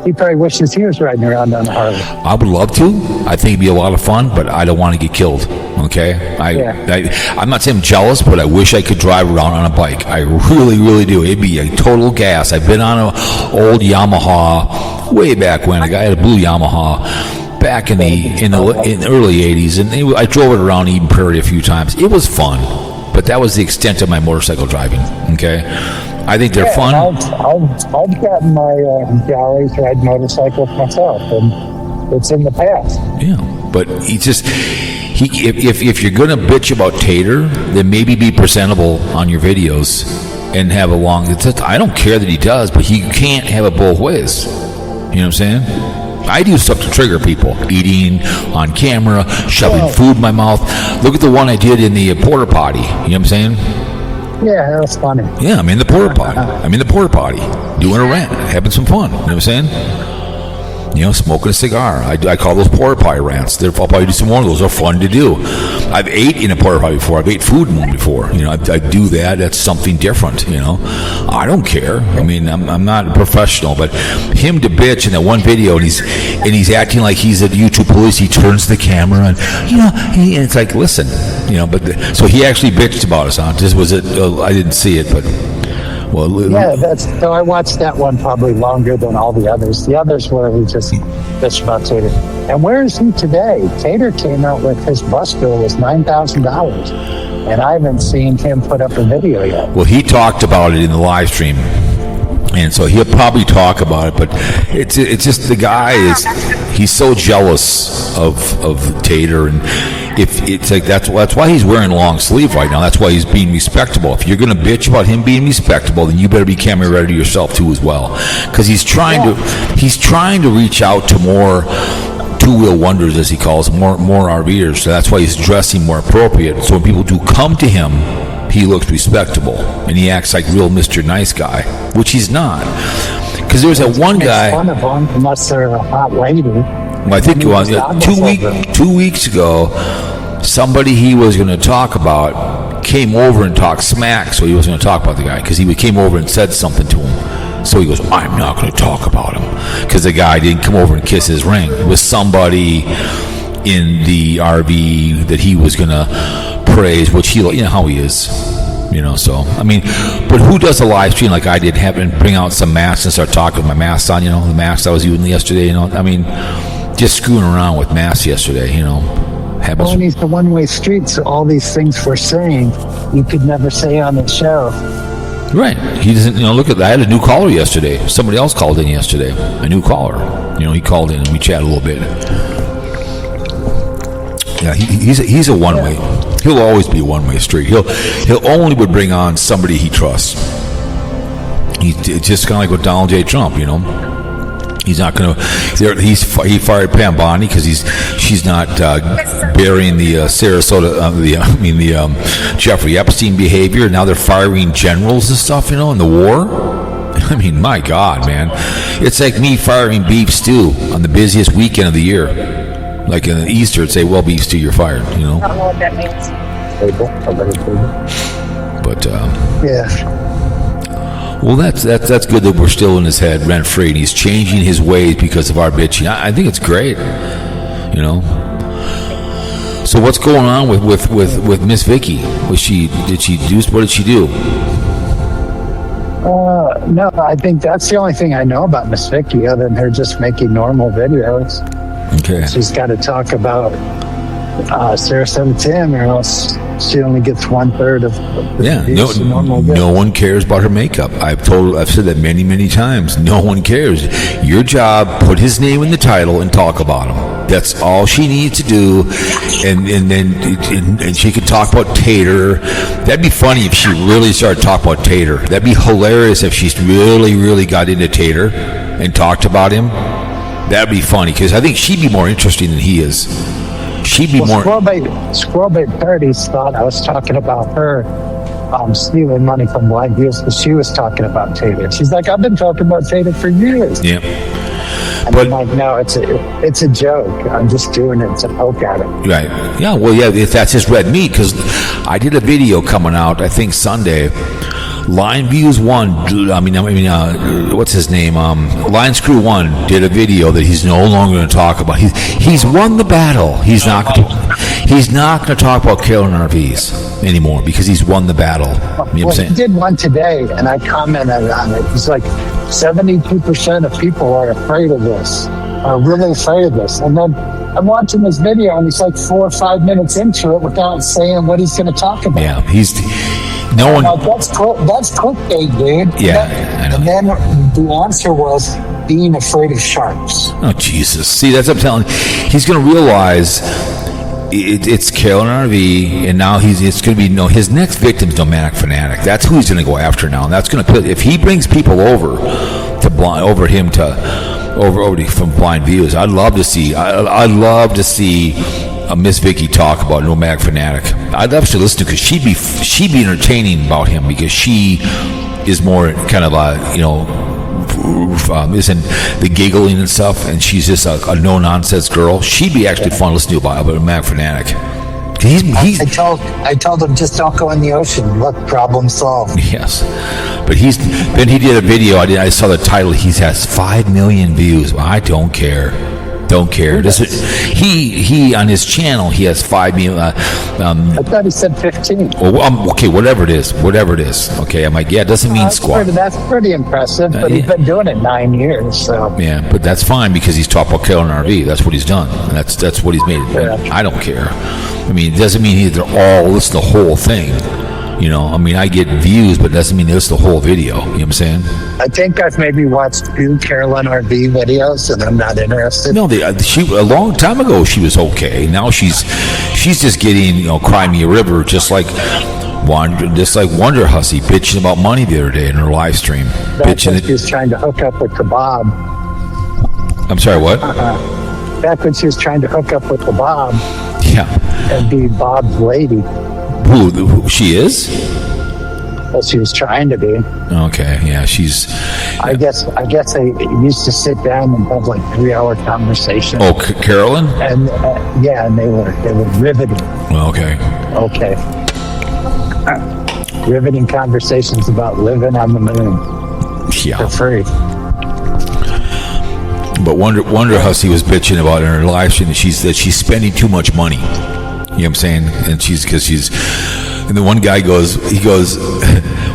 He probably wishes he was riding around on a Harley. I would love to. I think it'd be a lot of fun, but I don't want to get killed. Okay? I'm not saying I'm jealous, but I wish I could drive around on a bike. I really, really do. It'd be a total gas. I've been on an old Yamaha way back when. I had a blue Yamaha back in the early 80s, and I drove it around Eden Prairie a few times. It was fun, but that was the extent of my motorcycle driving. Okay? I think they're fun. I've gotten my jollies ride motorcycles myself, and it's in the past. Yeah, but if you're gonna bitch about Tater, then maybe be presentable on your videos and have a long. I don't care that he does, but he can't have it both ways. You know what I'm saying? I do stuff to trigger people. Eating on camera, shoving food in my mouth. Look at the one I did in the porta potty. You know what I'm saying? Yeah, that was funny. Yeah, I'm in the porta potty. Doing a rant, having some fun. You know what I'm saying? Smoking a cigar. I call those porta potty rants. I'll probably do some more of those. They're fun to do. I've ate in a porta potty before. I've ate food in one before. I do that. That's something different. I don't care. I mean, I'm not a professional, but him to bitch in that one video, and he's acting like he's at YouTube police. He turns the camera and and it's like, listen, so he actually bitched about us. Just was it? I didn't see it, but. Well, so I watched that one probably longer than all the others. The others where we just bitched about Tater. And where is he today? Tater came out with his bus bill was $9,000, and I haven't seen him put up a video yet. Well, he talked about it in the live stream, and so he'll probably talk about it. But it's just the guy he's so jealous of Tater, and if it's like that's why he's wearing long sleeve right now. That's why he's being respectable. If you're gonna bitch about him being respectable, then you better be camera ready yourself too as well, because he's trying to reach out to more two-wheel wonders, as he calls them, more RVers. So that's why he's dressing more appropriate. So when people do come to him, he looks respectable and he acts like real Mr. Nice Guy, which he's not. Because there was that one guy. Fun of them, unless they're a hot lady. Well, I think it was 2 weeks ago, somebody he was going to talk about came over and talked smack, so he wasn't going to talk about the guy because he came over and said something to him. So he goes, I'm not going to talk about him, because the guy didn't come over and kiss his ring. It was somebody in the RV that he was gonna praise, which he, you know how he is. So I mean, but who does a live stream like I did, having bring out some masks and start talking with my mask on? The mask I was using yesterday. I mean, just screwing around with masks yesterday. Well, and he's the one-way street, so all these things we're saying, you could never say on the show. Right. He doesn't. Look at that. I had a new caller yesterday. Somebody else called in yesterday. A new caller. He called in and we chatted a little bit. Yeah, he's a one-way. He'll always be a one-way street. He'll only would bring on somebody he trusts. He's just kind of like with Donald J. Trump, He's not going to. He fired Pam Bondi because she's not burying the Sarasota, the Jeffrey Epstein behavior. Now they're firing generals and stuff, in the war. I mean, my God, man, it's like me firing beef stew on the busiest weekend of the year. Like in Easter, it'd say, "Well, beef stew, you're fired." I don't know what that means. But yeah. Well, that's good that we're still in his head rent free, and he's changing his ways because of our bitching. I think it's great, So what's going on with MzVicky? What did she do? No, I think that's the only thing I know about MzVicky, other than her just making normal videos. Okay. She's got to talk about Sarasota Tim, or else she only gets 1/3 of the normal. No one cares about her makeup. I've said that many times. No one cares. Your job, put his name in the title and talk about him. That's all she needs to do, and then she could talk about Tater. That'd be funny if she really started talking about Tater. That'd be hilarious if she really got into Tater and talked about him. That'd be funny because I think she'd be more interesting than he is. She'd be more. Squirrel Bait Parodies thought I was talking about her stealing money from BlindViews, because she was talking about Tater. She's like, I've been talking about Tater for years. Yeah. And I'm like, no, it's a joke. I'm just doing it to poke at it. Right. Yeah. Well, yeah. If that's just red meat, because I did a video coming out, I think Sunday. BlindViews 1. What's his name? Line Screw 1 did a video that he's no longer going to talk about. He's won the battle. He's not going to talk about Carolyn RVs anymore because he's won the battle. You know what I'm saying? He did one today, and I commented on it. He's like, 72% of people are afraid of this, are really afraid of this. And then I'm watching this video, and he's like 4 or 5 minutes into it without saying what he's going to talk about. Yeah, no one. That's clickbait, dude. Yeah, I know. And then the answer was being afraid of sharks. Oh, Jesus. See, that's what I'm telling you. He's going to realize it's Carolyn RV, and now it's going to be his next victim's Nomadic Fanatic. That's who he's going to go after now. And that's going to if he brings people over from BlindViews. I'd love to see MzVicky talk about Nomadic Fanatic. I'd love to listen to, because she'd be entertaining about him, because she is more kind of isn't the giggling and stuff, and she's just a no nonsense girl. She'd be actually fun to listen to about Nomadic Fanatic. I told him, just don't go in the ocean. Look, problem solved. Yes, but he did a video. I saw the title. He has 5 million views. Well, I don't care. He on his channel, he has 5 million. I thought he said 15. Well, okay, whatever it is. Okay, I'm like, yeah, it doesn't mean squat. That's pretty impressive, but he's been doing it 9 years, so. Yeah, but that's fine, because he's talked about Carolyn RV. That's what he's done. That's what he's made. Yeah. I don't care. I mean, it doesn't mean they're all listen to the whole thing. I get views, but it doesn't mean it's the whole video. You know what I'm saying? I think I've maybe watched 2 Carolyn RV videos, and I'm not interested. No, she a long time ago she was okay. Now she's just getting Cry Me a River, just like Wonder Hussy bitching about money the other day in her live stream. That's when she was trying to hook up with the Bob. I'm sorry, what? Back when she was trying to hook up with the Bob. Yeah. And be Bob's lady. Who she is? Well, she was trying to be. Okay, yeah, she's. I guess they used to sit down and have like 3-hour conversations. Oh, Carolyn? And and they were riveting. Well, okay. Riveting conversations about living on the moon. Yeah. For free. But Wonder Hussy was bitching about in her live stream that she's spending too much money. You know what I'm saying? And and the one guy goes,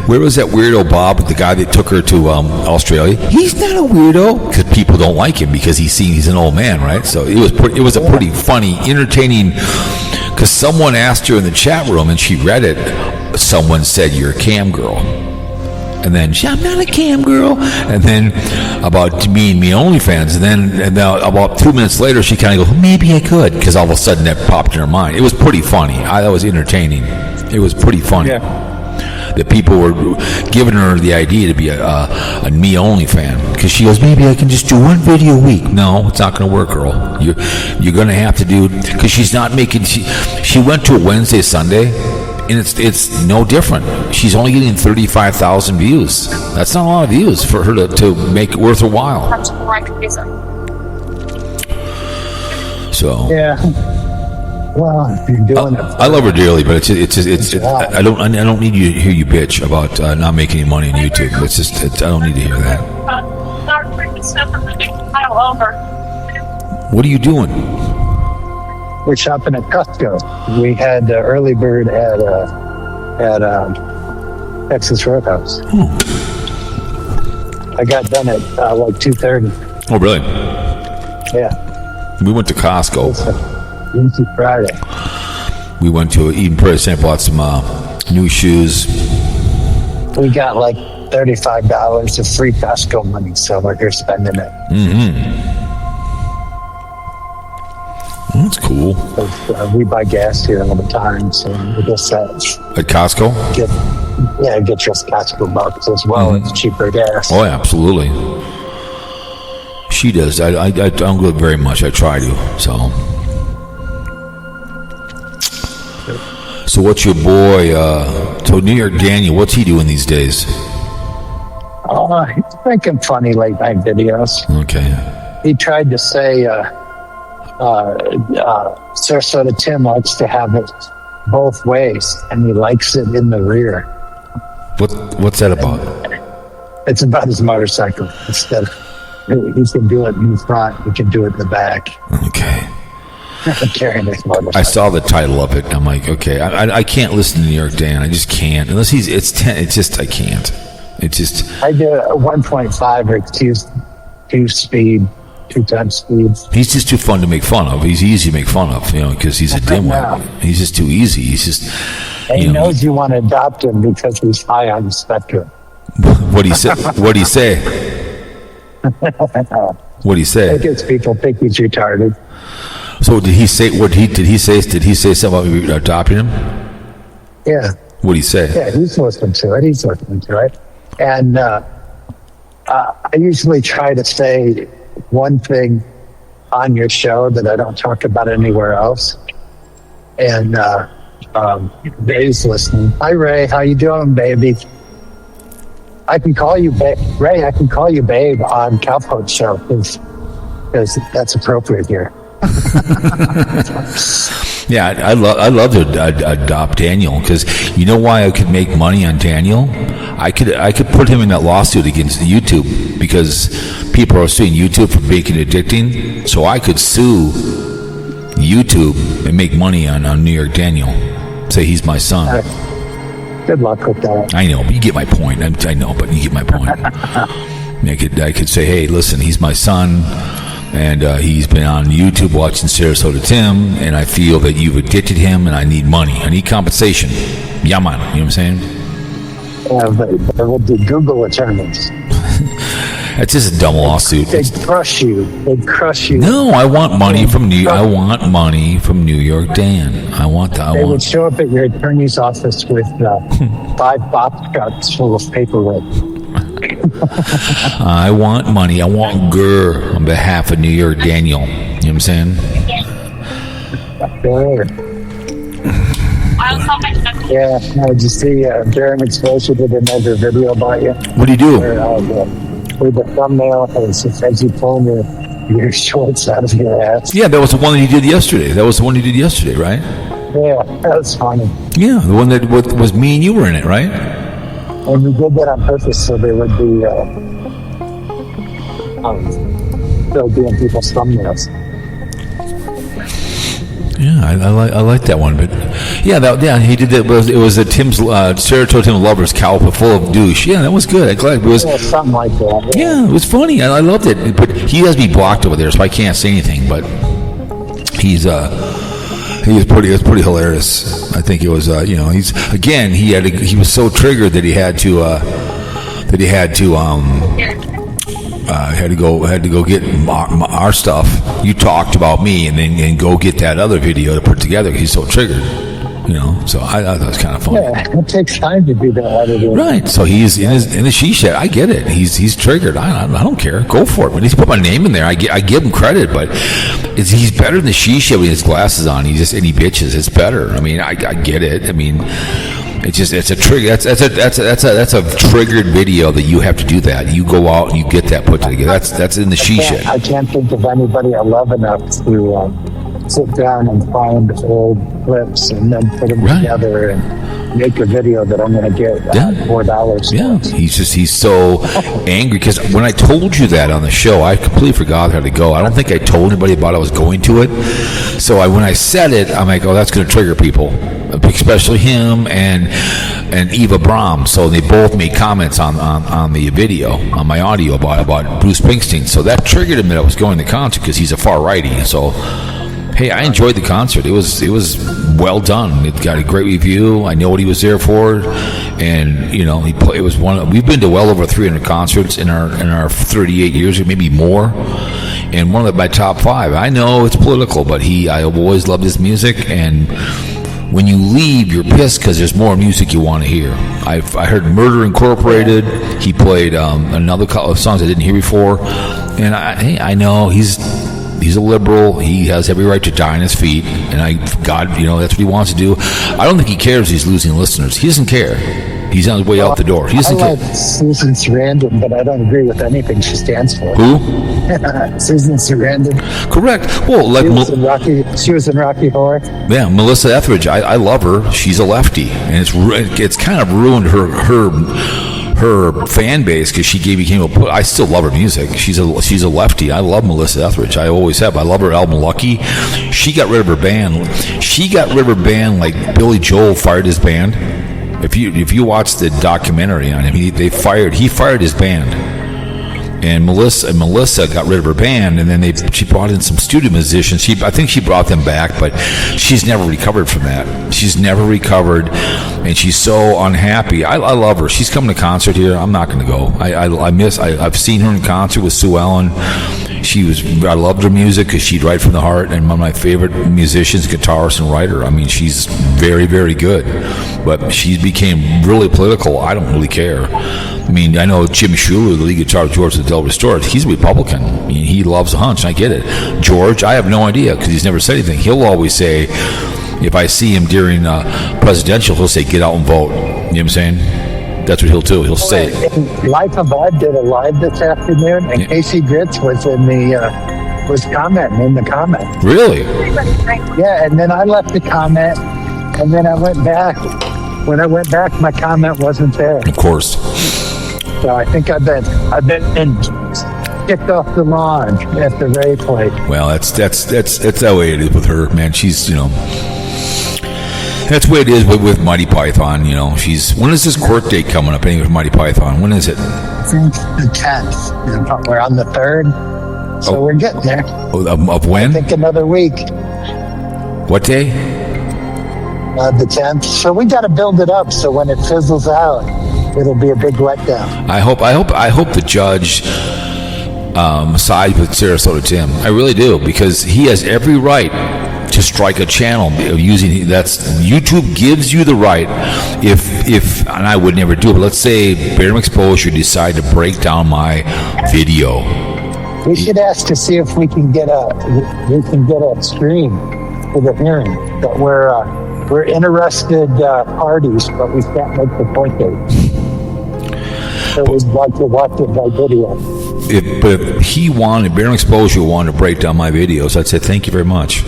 where was that weirdo Bob, the guy that took her to Australia? He's not a weirdo, because people don't like him because he's an old man, right? So it was a pretty funny, entertaining, because someone asked her in the chat room and she read it. Someone said, "You're a cam girl." And then I'm not a cam girl. And then about me and me OnlyFans. And then about 2 minutes later, she kind of goes, maybe I could, because all of a sudden that popped in her mind. It was pretty funny. That was entertaining. It was pretty funny. Yeah. That people were giving her the idea to be a me only fan, because she goes, maybe I can just do one video a week. No, it's not going to work, girl. You're going to have to do, because she's not making. She went to a Wednesday, Sunday. And it's no different. She's only getting 35,000 views. That's not a lot of views for her to make it worth her while. So yeah. Well, if you're doing it. I love her dearly, but it's I don't need to hear you bitch about not making any money on YouTube. I don't need to hear that. What are you doing? We're shopping at Costco. We had early bird at Texas Roadhouse. I got done at like 2:30. Oh, really? Yeah. We went to Costco. Easy Friday. We went to Eden Prairie Center, bought some new shoes. We got like $35 of free Costco money, so we're here spending it. Mm-hmm. That's cool. We buy gas here all the time, so we just at Costco. Get your Costco bucks as well. It's cheaper gas. Oh, yeah, absolutely. She does. I don't go very much. I try to. So what's your boy? So New York Daniel, what's he doing these days? He's making funny late night videos. Okay. He tried to say. Sarasota Tim likes to have it both ways, and he likes it in the rear. What's that about? It's about his motorcycle. Instead, he can do it in the front. He can do it in the back. Okay. Carrying his motorcycle. I saw the title of it. I'm like, okay, I can't listen to New York Dan. I just can't unless it's 10. It's just I can't. It's just. I do a 1.5 or 2 speed. 2 times speed. He's just too fun to make fun of. He's easy to make fun of, because he's a dimwit. He's just too easy. He's just. And he knows you want to adopt him because he's high on the spectrum. What'd he say? What'd he say? What'd he say? It gets people think he's retarded. So did he say? Did he say something about adopting him? Yeah. What'd he say? Yeah, he's listening to it. And I usually try to say one thing on your show that I don't talk about anywhere else. And Ray's listening. Hi, Ray. How you doing, baby? I can call you Ray. I can call you babe on Cowpote show because that's appropriate here. Yeah, I love to adopt Daniel, because you know why I could make money on Daniel? I could put him in that lawsuit against YouTube, because people are suing YouTube for making it addicting. So I could sue YouTube and make money on New York Daniel. Say he's my son. Good luck with that. I know, but you get my point. I know, but you get my point. I could say, hey, listen, he's my son. And he's been on YouTube watching Sarasota Tim, and I feel that you've addicted him, and I need money. I need compensation. Yeah, man. You know what I'm saying? Yeah, but with the Google attorneys. That's just a dumb lawsuit. They'd crush you. No, I want money from New York Dan. They would show up at your attorney's office with 5 box cuts full of paperwork. I want money. I want GER on behalf of New York Daniel. You know what I'm saying? Sure. Yeah, did you see Barium Expsure did another video about you? What do you do? With the thumbnail, it says you pulling your shorts out of your ass. Yeah, that was the one that he did yesterday. Right? Yeah, that was funny. Yeah, the one that was me and you were in it, right? And we did that on purpose so there would be still doing people's thumbnails. Yeah, I like that one, but he did that. It was a Sarasota Tim Lover's Cowpote full of douche. Yeah, that was good. I'm glad it was something like that. Yeah, it was funny. I loved it. But he has me blocked over there, so I can't say anything. But he was pretty hilarious. I think it was he was so triggered that he had to go get our stuff. You talked about me, and then go get that other video to put together. He's so triggered, So I thought that was kind of funny. Yeah, it takes time to do that. Right. So he's in the she shed. I get it. He's triggered. I don't care. Go for it. When he's put my name in there, I give him credit. But he's better than the she shed with his glasses on. He bitches. It's better. I mean, I get it. I mean. It's a trigger. That's a triggered video that you have to do that. You go out and you get that put together. That's in the she shed. I can't think of anybody I love enough to sit down and find old clips and then put them together and make a video that I'm going to get $4. Yeah, he's so angry because when I told you that on the show, I completely forgot how to go. I don't think I told anybody about I was going to it. So when I said it, I'm like, oh, that's going to trigger people, especially him and Eva Brahm. So they both made comments on the video, on my audio about Bruce Springsteen. So that triggered him that I was going to the concert because he's a far righty. So. Hey, I enjoyed the concert. It was well done. It got a great review. I know what he was there for, and it was we've been to well over 300 concerts in our 38 years, or maybe more, and one of my top 5. I know it's political, but I always loved his music, and when you leave, you're pissed because there's more music you want to hear. I heard Murder Incorporated. He played another couple of songs I didn't hear before, and I know he's a liberal. He has every right to die on his feet, and that's what he wants to do. I don't think he cares he's losing listeners. He doesn't care. He's on his way out the door. He doesn't care. Susan Sarandon, but I don't agree with anything she stands for. Who? Susan Sarandon. Correct. Well, she was in Rocky Horror. Yeah, Melissa Etheridge. I love her. She's a lefty, and it's kind of ruined her fan base because she became I still love her music. She's a lefty. I love Melissa Etheridge. I always have. I love her album Lucky. She got rid of her band. Like Billy Joel fired his band. If you watch the documentary on him, he fired his band. And Melissa got rid of her band, and then she brought in some studio musicians. I think she brought them back, but she's never recovered from that. She's never recovered, and she's so unhappy. I love her. She's coming to concert here. I'm not going to go. I've seen her in concert with Sue Ellen. I loved her music because she'd write from the heart, and one of my favorite musicians, guitarist and writer. I mean, she's very, very good, but she became really political. I don't really care. I mean, I know Jim Schuler, the lead guitarist, George the Del Restored, he's a Republican. I mean, he loves the Hunch, and I get it. George, I have no idea because he's never said anything. He'll always say, if I see him during presidential, he'll say, get out and vote. You know what I'm saying? That's what he'll do. He'll say. Life of Vibe did a live this afternoon, and Casey Gritz was commenting in the comment. Really? Yeah, and then I left the comment, and then I went back. When I went back, my comment wasn't there. Of course. So I think I've been kicked off the lawn at the Ray place. Well, that's that way it is with her, man. She's that's the way it is with Mighty Python. When is this court date coming up? Anyway, with Mighty Python, when is it? I think the 10th. We're on the 3rd, so we're getting there. Of when? I think another week. What day? The 10th. So we got to build it up. So when it fizzles out, it'll be a big letdown. I hope the judge sides with Sarasota Tim. I really do, because he has every right to strike a channel using YouTube gives you the right. If and I would never do it, but let's say Barium Exposure decide to break down my video. We should ask to see if we can get a stream for the hearing. But we're interested parties, but we can't make the point date. So we'd like to watch it by video. If Barium Exposure wanted to break down my videos, I'd say thank you very much.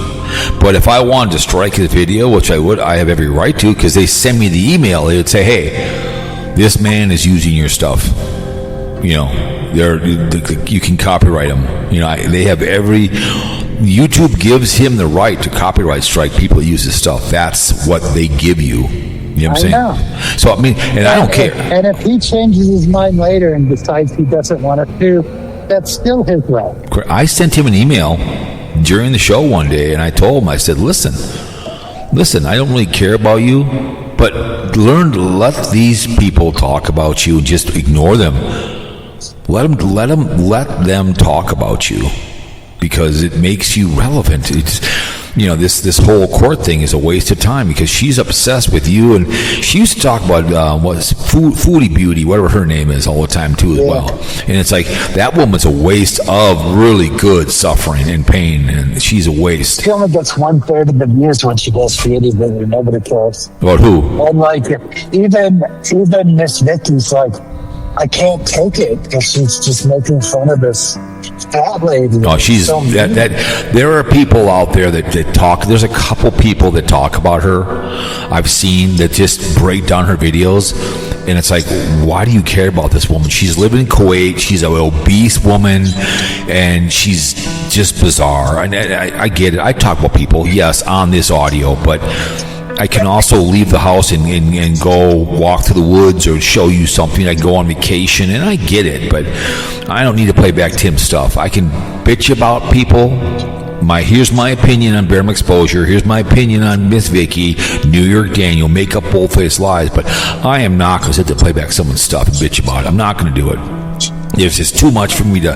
But if I wanted to strike his video, which I would, I have every right to, because they send me the email. They would say, hey, this man is using your stuff. You can copyright them. They have YouTube gives him the right to copyright strike people that use his stuff. That's what they give you. You know what I'm saying? Know. So, I don't care. And if he changes his mind later and decides he doesn't want to do, that's still his right. I sent him an email during the show one day, and I told him, I said, listen, I don't really care about you, but learn to let these people talk about you and just ignore them. Let them talk about you, because it makes you relevant. It's, this whole court thing is a waste of time, because she's obsessed with you, and she used to talk about Foodie Beauty, whatever her name is, all the time too, as well. And it's like, that woman's a waste of really good suffering and pain, and she's a waste. She only gets 1/3 of the views when she does Foodie Beauty. Nobody cares. About who? And like, even MzVicky's like, I can't take it because she's just making fun of this fat lady. Oh, she's so there are people out there that talk. There's a couple people that talk about her I've seen that just break down her videos, and it's like, why do you care about this woman? She's living in Kuwait. She's an obese woman, and she's just bizarre. And I get it. I talk about people, yes, on this audio, but I can also leave the house and go walk through the woods or show you something. I go on vacation, and I get it, but I don't need to play back Tim's stuff. I can bitch about people. Here's my opinion on Barium Exposure. Here's my opinion on MzVicky, New York Daniel, make up bold-faced lies, but I am not going to sit there and play back someone's stuff and bitch about it. I'm not going to do it. It's just too much for me to.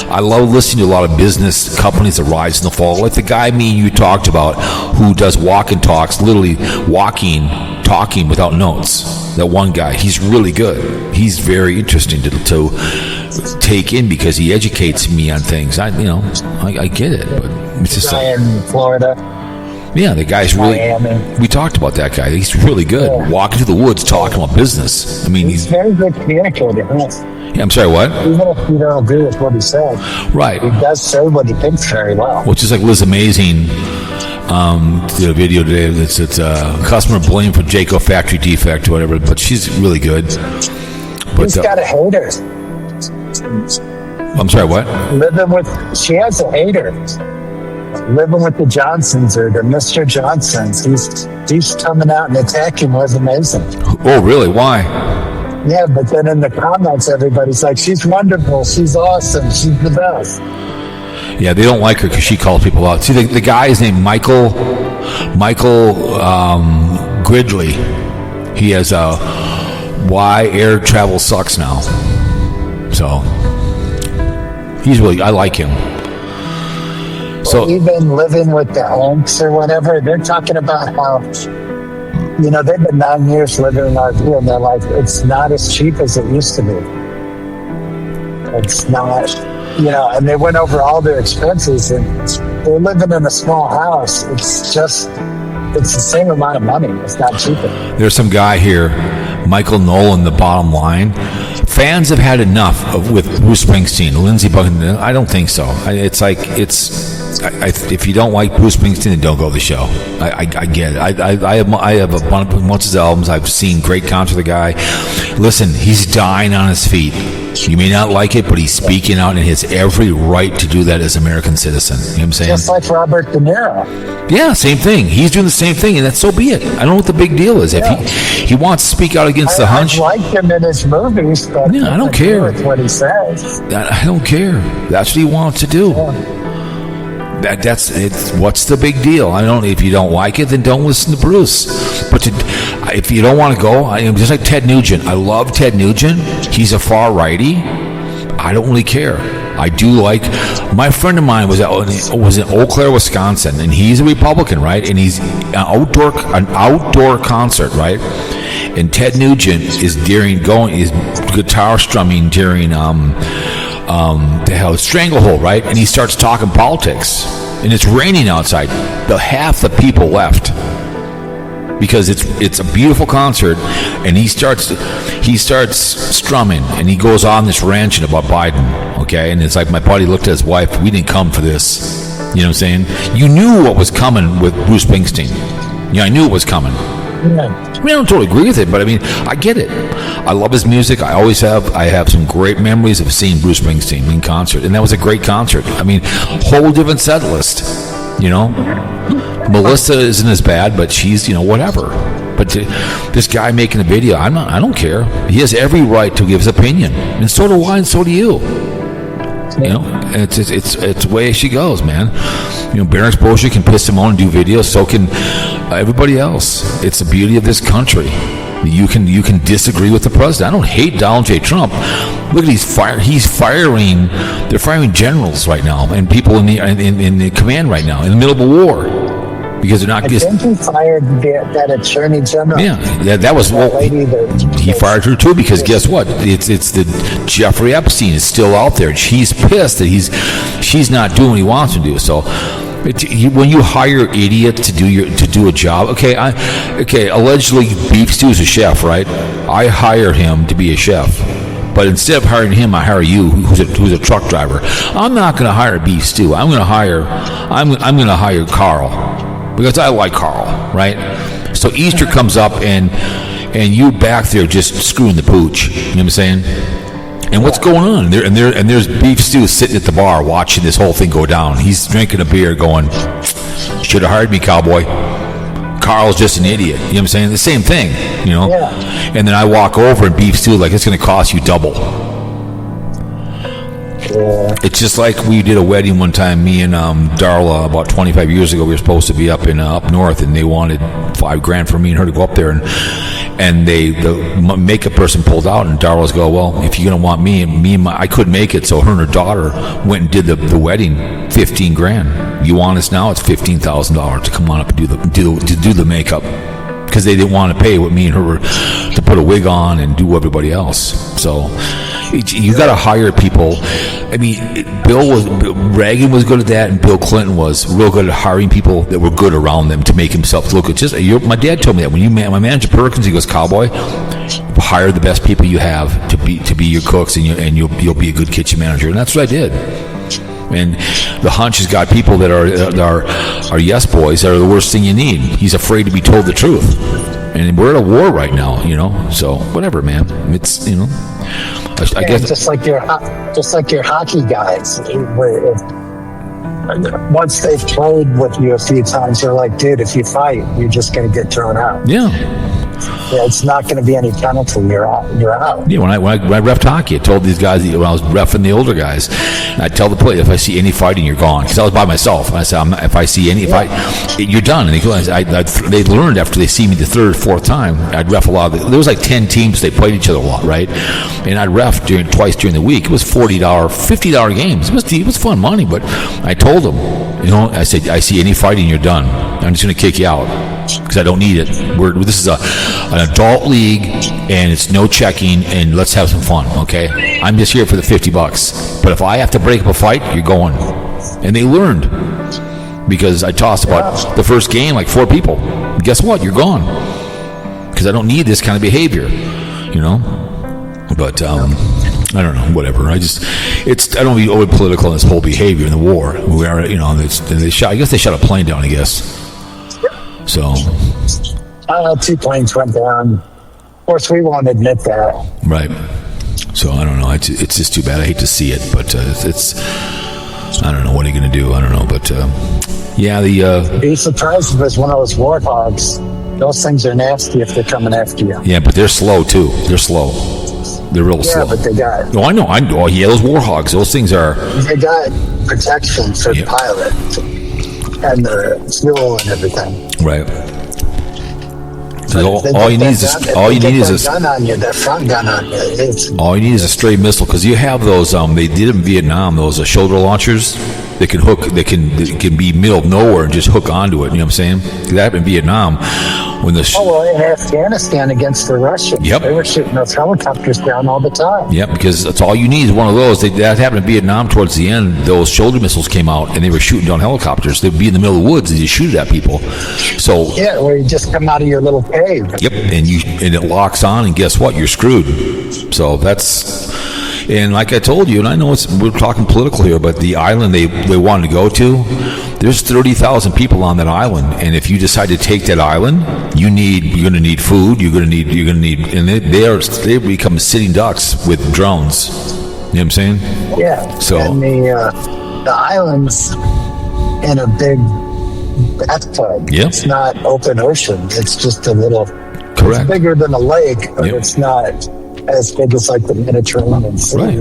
I love listening to a lot of business companies that rise and the fall, like the guy me and you talked about, who does walk and talks, literally talking without notes. That one guy, he's really good. He's very interesting to take in, because he educates me on things. I get it, but it's just guy in Florida. Yeah, the guy's really. Miami. We talked about that guy. He's really good. Yeah. Walking through the woods, talking about business. He's very good communicator. Yeah, I'm sorry, what? Even if you don't agree with what he said, right? He does say what he thinks very well. Which is like Liz Amazing. Did a video today that's customer blame for Jayco factory defect or whatever, but she's really good. But he's got a hater. I'm sorry, what? She has a hater. Living with the Johnsons or the Mr. Johnsons. He's coming out and attacking was amazing. Oh, really? Why? Yeah, but then in the comments, everybody's like, she's wonderful, she's awesome, she's the best. Yeah, they don't like her because she calls people out. See, the guy is named Michael Gridley. He has why air travel sucks now. So he's really, I like him. So even living with the Hanks or whatever, they're talking about how, they've been 9 years living in RV, and they're like, it's not as cheap as it used to be. It's not, and they went over all their expenses, and they're living in a small house. It's the same amount of money. It's not cheaper. There's some guy here, Michael Nolan, the bottom line. Fans have had enough with Bruce Springsteen, Lindsey Buckingham. I don't think so. If you don't like Bruce Springsteen, then don't go to the show. I get it. I have a bunch of his albums. I've seen great concerts of the guy. Listen, he's dying on his feet. You may not like it, but he's speaking out, and he has every right to do that as an American citizen. You know what I'm saying? Just like Robert De Niro. Yeah, same thing. He's doing the same thing, and that's so be it. I don't know what the big deal is. Yeah. If he wants to speak out against the hunch. I like him in his movies, but I don't care. With what he says. I don't care. That's what he wants to do. Yeah. That's it. What's the big deal? If you don't like it, then don't listen to Bruce. But if you don't want to go, just like Ted Nugent. I love Ted Nugent. He's a far righty. I don't really care. I do like. My friend of mine was in Eau Claire, Wisconsin, and he's a Republican, right? And he's an outdoor concert, right? And Ted Nugent is guitar strumming during Stranglehold, right? And he starts talking politics, and it's raining outside. Half the people left because it's a beautiful concert, and he starts strumming, and he goes on this ranting about Biden, okay? And it's like, my buddy looked at his wife. We didn't come for this. You know what I'm saying? You knew what was coming with Bruce Springsteen. I knew it was coming. I don't totally agree with it, but I mean, I get it. I love his music. I always have. I have some great memories of seeing Bruce Springsteen in concert, and that was a great concert. I mean, whole different set list, Melissa isn't as bad, but she's, whatever. But this guy making a video, I don't care. He has every right to give his opinion, and so do I, and so do you. It's the way she goes, man. Bear exposure can piss him on and do videos. So can everybody else. It's the beauty of this country. You can disagree with the president. I don't hate Donald J. Trump. Look at he's firing. They're firing generals right now and people in the command right now in the middle of a war. Because they're not. I think he fired that attorney general. Yeah, that was he fired her too. Because guess what? It's the Jeffrey Epstein is still out there. She's pissed that she's not doing what he wants to do. So when you hire idiots to do a job, okay, allegedly Beef Stew's a chef, right? I hire him to be a chef. But instead of hiring him, I hire you, who's a truck driver. I'm not going to hire Beef Stew. I'm going to hire Karl. Because I like Karl, right? So Easter comes up and you back there just screwing the pooch. You know what I'm saying? And what's going on? There's Beef Stew sitting at the bar watching this whole thing go down. He's drinking a beer, going, "Should have hired me, cowboy." Karl's just an idiot. You know what I'm saying? The same thing, Yeah. And then I walk over and Beef Stew like, it's going to cost you double. Yeah. It's just like we did a wedding one time, me and Darla, about 25 years ago. We were supposed to be up north, and they wanted $5,000 for me and her to go up there, and the makeup person pulled out, and Darla's go, "Well, if you're gonna want me and I couldn't make it," so her and her daughter went and did the wedding, $15,000. You want us now? It's $15,000 to come on up and do the makeup. Because they didn't want to pay what me and her were to put a wig on and do everybody else. So you got to hire people. I mean, Reagan was good at that, and Bill Clinton was real good at hiring people that were good around them to make himself look good. My dad told me that when my manager Perkins, he goes, "Cowboy, hire the best people you have to be your cooks, and you'll be a good kitchen manager." And that's what I did. And the hunch has got people that are yes boys that are the worst thing you need. He's afraid to be told the truth, and we're at a war right now, So whatever, man. It's I guess just like your hockey guys. Once they've played with you a few times, they're like, "Dude, if you fight, you're just going to get thrown out." Yeah. Yeah, it's not going to be any penalty. You're out. Yeah, when I refed hockey, I told these guys when I was reffing the older guys, I tell the player, if I see any fighting, you're gone. Because I was by myself. And I said, if I see any fight, you're done. And they learned after they see me the third, fourth time, I'd ref a lot. There was like 10 teams. They played each other a lot, right? And I'd ref twice during the week. It was $40, $50 games. It was fun money. But I told them, I said, I see any fighting, you're done. I'm just going to kick you out. Because I don't need it. This is an adult league, and it's no checking, and let's have some fun, okay? I'm just here for the $50. But if I have to break up a fight, you're going. And they learned. Because I tossed about the first game, like 4 people. And guess what? You're gone. Because I don't need this kind of behavior, But, I don't know, whatever. I don't want to be over political in this whole behavior in the war. We are, I guess they shot a plane down, I guess. So 2 planes went down. Of course, we won't admit that. Right. So I don't know. It's just too bad. I hate to see it, but it's. I don't know. What are you going to do? I don't know. But be surprised if it was one of those warthogs. Those things are nasty if they're coming after you. Yeah, but they're slow too. They're slow. They're real slow. Yeah, but they got. Oh, I know. Oh, yeah, those warthogs. Those things are. They got protection for the pilot. And the fuel and everything. Right. All you need is a gun on you, that front gun on you. All you need is a stray missile, because you have those. They did in Vietnam, those shoulder launchers. They can hook. They can be middle of nowhere and just hook onto it. You know what I'm saying? That happened in Vietnam. When in Afghanistan against the Russians, they were shooting those helicopters down all the time. Yep, because that's all you need is one of those. That happened in Vietnam towards the end. Those shoulder missiles came out, and they were shooting down helicopters. They'd be in the middle of the woods, and you shoot at people. So where you just come out of your little cave. Yep, and it locks on, and guess what? You're screwed. So that's. And like I told you, and I know we're talking political here, but the island they wanted to go to, There's 30,000 people on that island, and if you decide to take that island, you're going to need food. You're going to need, and they become sitting ducks with drones. You know what I'm saying? Yeah. So and the island's in a big bathtub. Yeah. It's not open ocean. It's just a little. correct. It's bigger than a lake, but Yep. it's not as big as like the Mediterranean Sea. Right.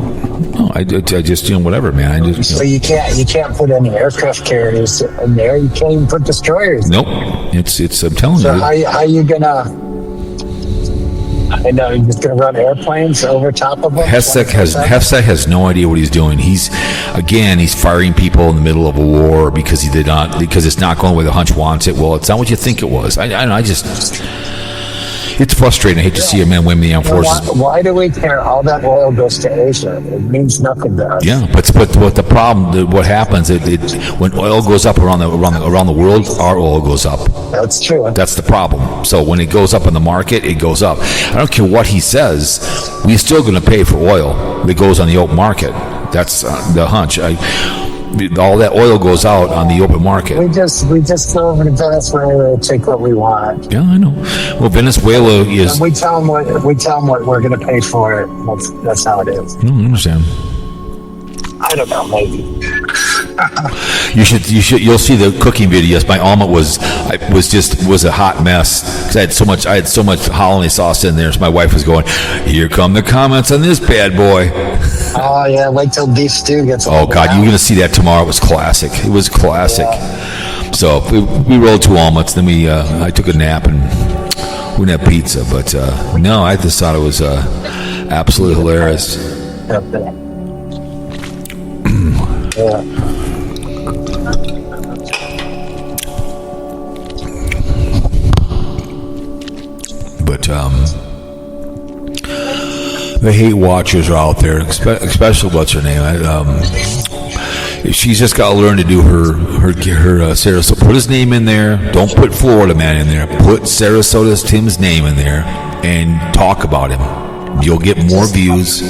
No, I just whatever, man. I just So you can't put any aircraft carriers in there. You can't even put destroyers. nope. It's I'm telling So you. how you gonna? I know you're just gonna run airplanes over top of them. Hefsek has no idea what he's doing. He's firing people in the middle of a war because it's not going where the hunch wants it. Well, it's not what you think it was. It's frustrating. I hate to see a man win the armed forces. Why do we care? All that oil goes to Asia. It means nothing to us. Yeah, but what the problem? What happens? When oil goes up around the world, our oil goes up. That's true. That's the problem. So when it goes up in the market, it goes up. I don't care what he says. We're still going to pay for oil that goes on the open market. That's the hunch. All that oil goes out on the open market. We just go over to Venezuela and take what we want. Yeah, I know. Well, Venezuela is. And we tell them what we're going to pay for it. That's how it is. I don't understand. I don't know, maybe. You'll see the cooking videos. My omelet was a hot mess because I had so much hollandaise sauce in there. So my wife was going, "Here come the comments on this bad boy." Oh yeah, wait till beef stew gets. Oh God, you're gonna see that tomorrow. It was classic. It was classic. Yeah. So we rolled 2 omelets. Then I took a nap and we didn't have pizza. But no, I just thought it was absolutely hilarious. Yeah. But the hate watchers are out there, especially what's her name? She's just got to learn to do her Sarasota. Put his name in there. Don't put Florida Man in there. Put Sarasota's Tim's name in there and talk about him. You'll get more views.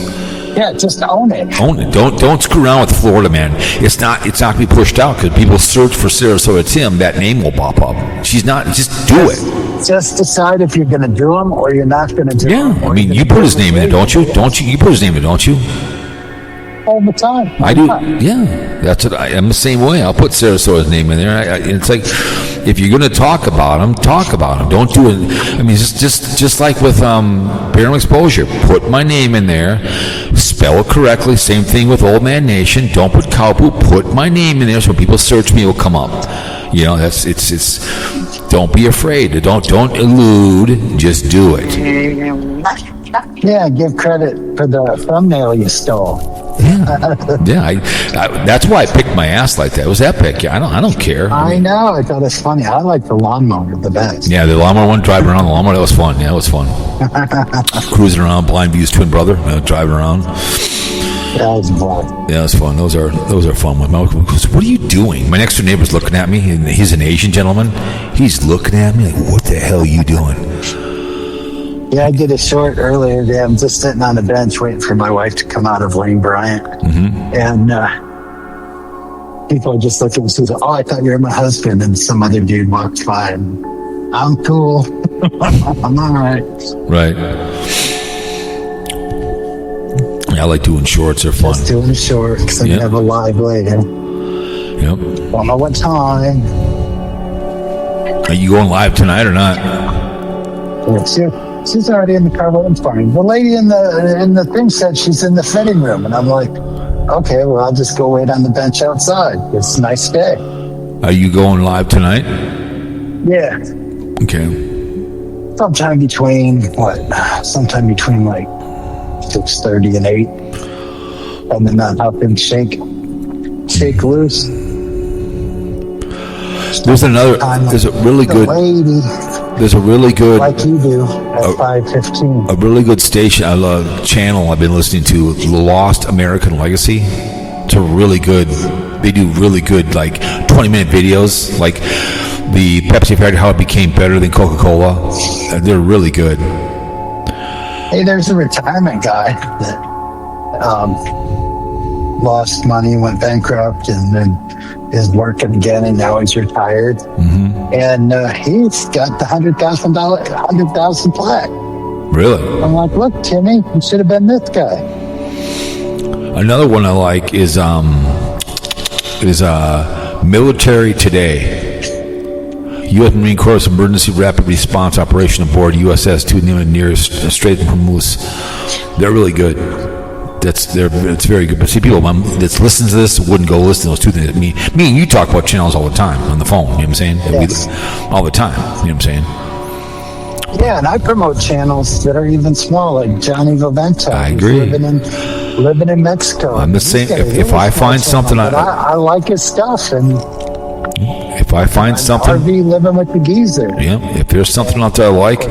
Yeah, just own it. Own it. Don't screw around with Florida Man. It's not gonna be pushed out because people search for Sarasota Tim. That name will pop up. She's not. Just do it. Just decide if you're going to do them or you're not going to do them. Yeah, I mean, you put his name in there, don't you? You put his name in, don't you? All the time. I do. Yeah, that's what I'm the same way. I'll put Sarasota's name in there. It's like if you're going to talk about him, talk about him. Don't do it. I mean, just like with Barium exposure, put my name in there, spell it correctly. Same thing with Old Man Nation. Don't put Cowpote. Put my name in there so when people search me, it will come up. You know, it's. Don't be afraid. Don't elude. Just do it. Yeah, give credit for the thumbnail you stole. Yeah. I that's why I picked my ass like that. It was epic. I don't care. I know. I thought it's funny. I like the lawnmower the best. Yeah, the lawnmower one, driving around the lawnmower, that was fun. Yeah, it was fun. Cruising around, BlindViews twin brother, driving around. That was fun. Yeah, it was fun. Those are fun. What are you doing? My next door neighbor's looking at me, and he's an Asian gentleman. He's looking at me like, what the hell are you doing? Yeah, I did a short earlier today. I'm just sitting on the bench waiting for my wife to come out of Lane Bryant. Mm-hmm. And people are just looking and says, "Oh, I thought you were my husband." And some other dude walked by and I'm cool. I'm all right. Right. Yeah, I like doing shorts. They're fun. Just doing short because I have a live later. Yep. Don't know what time. Are you going live tonight or not? She's already in the car waiting for me. The lady in the thing said she's in the fitting room, and I'm like, okay, well, I'll just go wait on the bench outside. It's a nice day. Are you going live tonight? Yeah. Okay. Sometime between like 6:30 and 8, and then I'll hop and shake loose. There's a really good like you do at 5:15. A really good station. I love channel I've been listening to, Lost American Legacy. It's a really good. They do really good, like 20-minute videos, like the Pepsi factory, how it became better than Coca-Cola. They're really good. Hey, there's a retirement guy that lost money, went bankrupt, and then is working again, and now he's retired. Mm-hmm. And he's got the $100,000 plaque. Really? I'm like, look, Timmy, you should have been this guy. Another one I like is Military Today. U.S. Marine Corps Emergency Rapid Response Operation Aboard USS to the nearest Strait of Hormuz. They're really good. It's very good. But see, people that listen to this wouldn't go listen to those two things. Me and you talk about channels all the time on the phone. You know what I'm saying? Yes. All the time. You know what I'm saying? Yeah, and I promote channels that are even small, like Johnny Vivento. I agree. Living in Mexico. I'm the same. If I find something, I like his stuff, and if I find something, RV living with the geezer. Yeah, if there's something out there I like,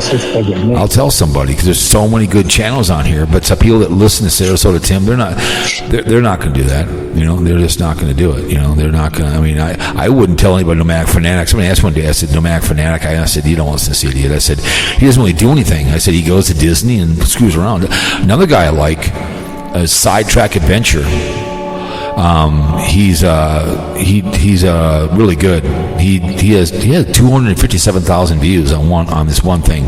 I'll tell somebody, because there's so many good channels on here. But some people that listen to Sarasota Tim, they're not going to do that. You know, they're just not going to do it. You know, they're not going to. I mean, I wouldn't tell anybody Nomadic Fanatic. Somebody asked one day, I said, Nomadic Fanatic. I said, you don't listen to this idiot. I said, he doesn't really do anything. I said, he goes to Disney and screws around. Another guy I like is Sidetrack Adventure. He's really good. He has 257,000 views on this one thing.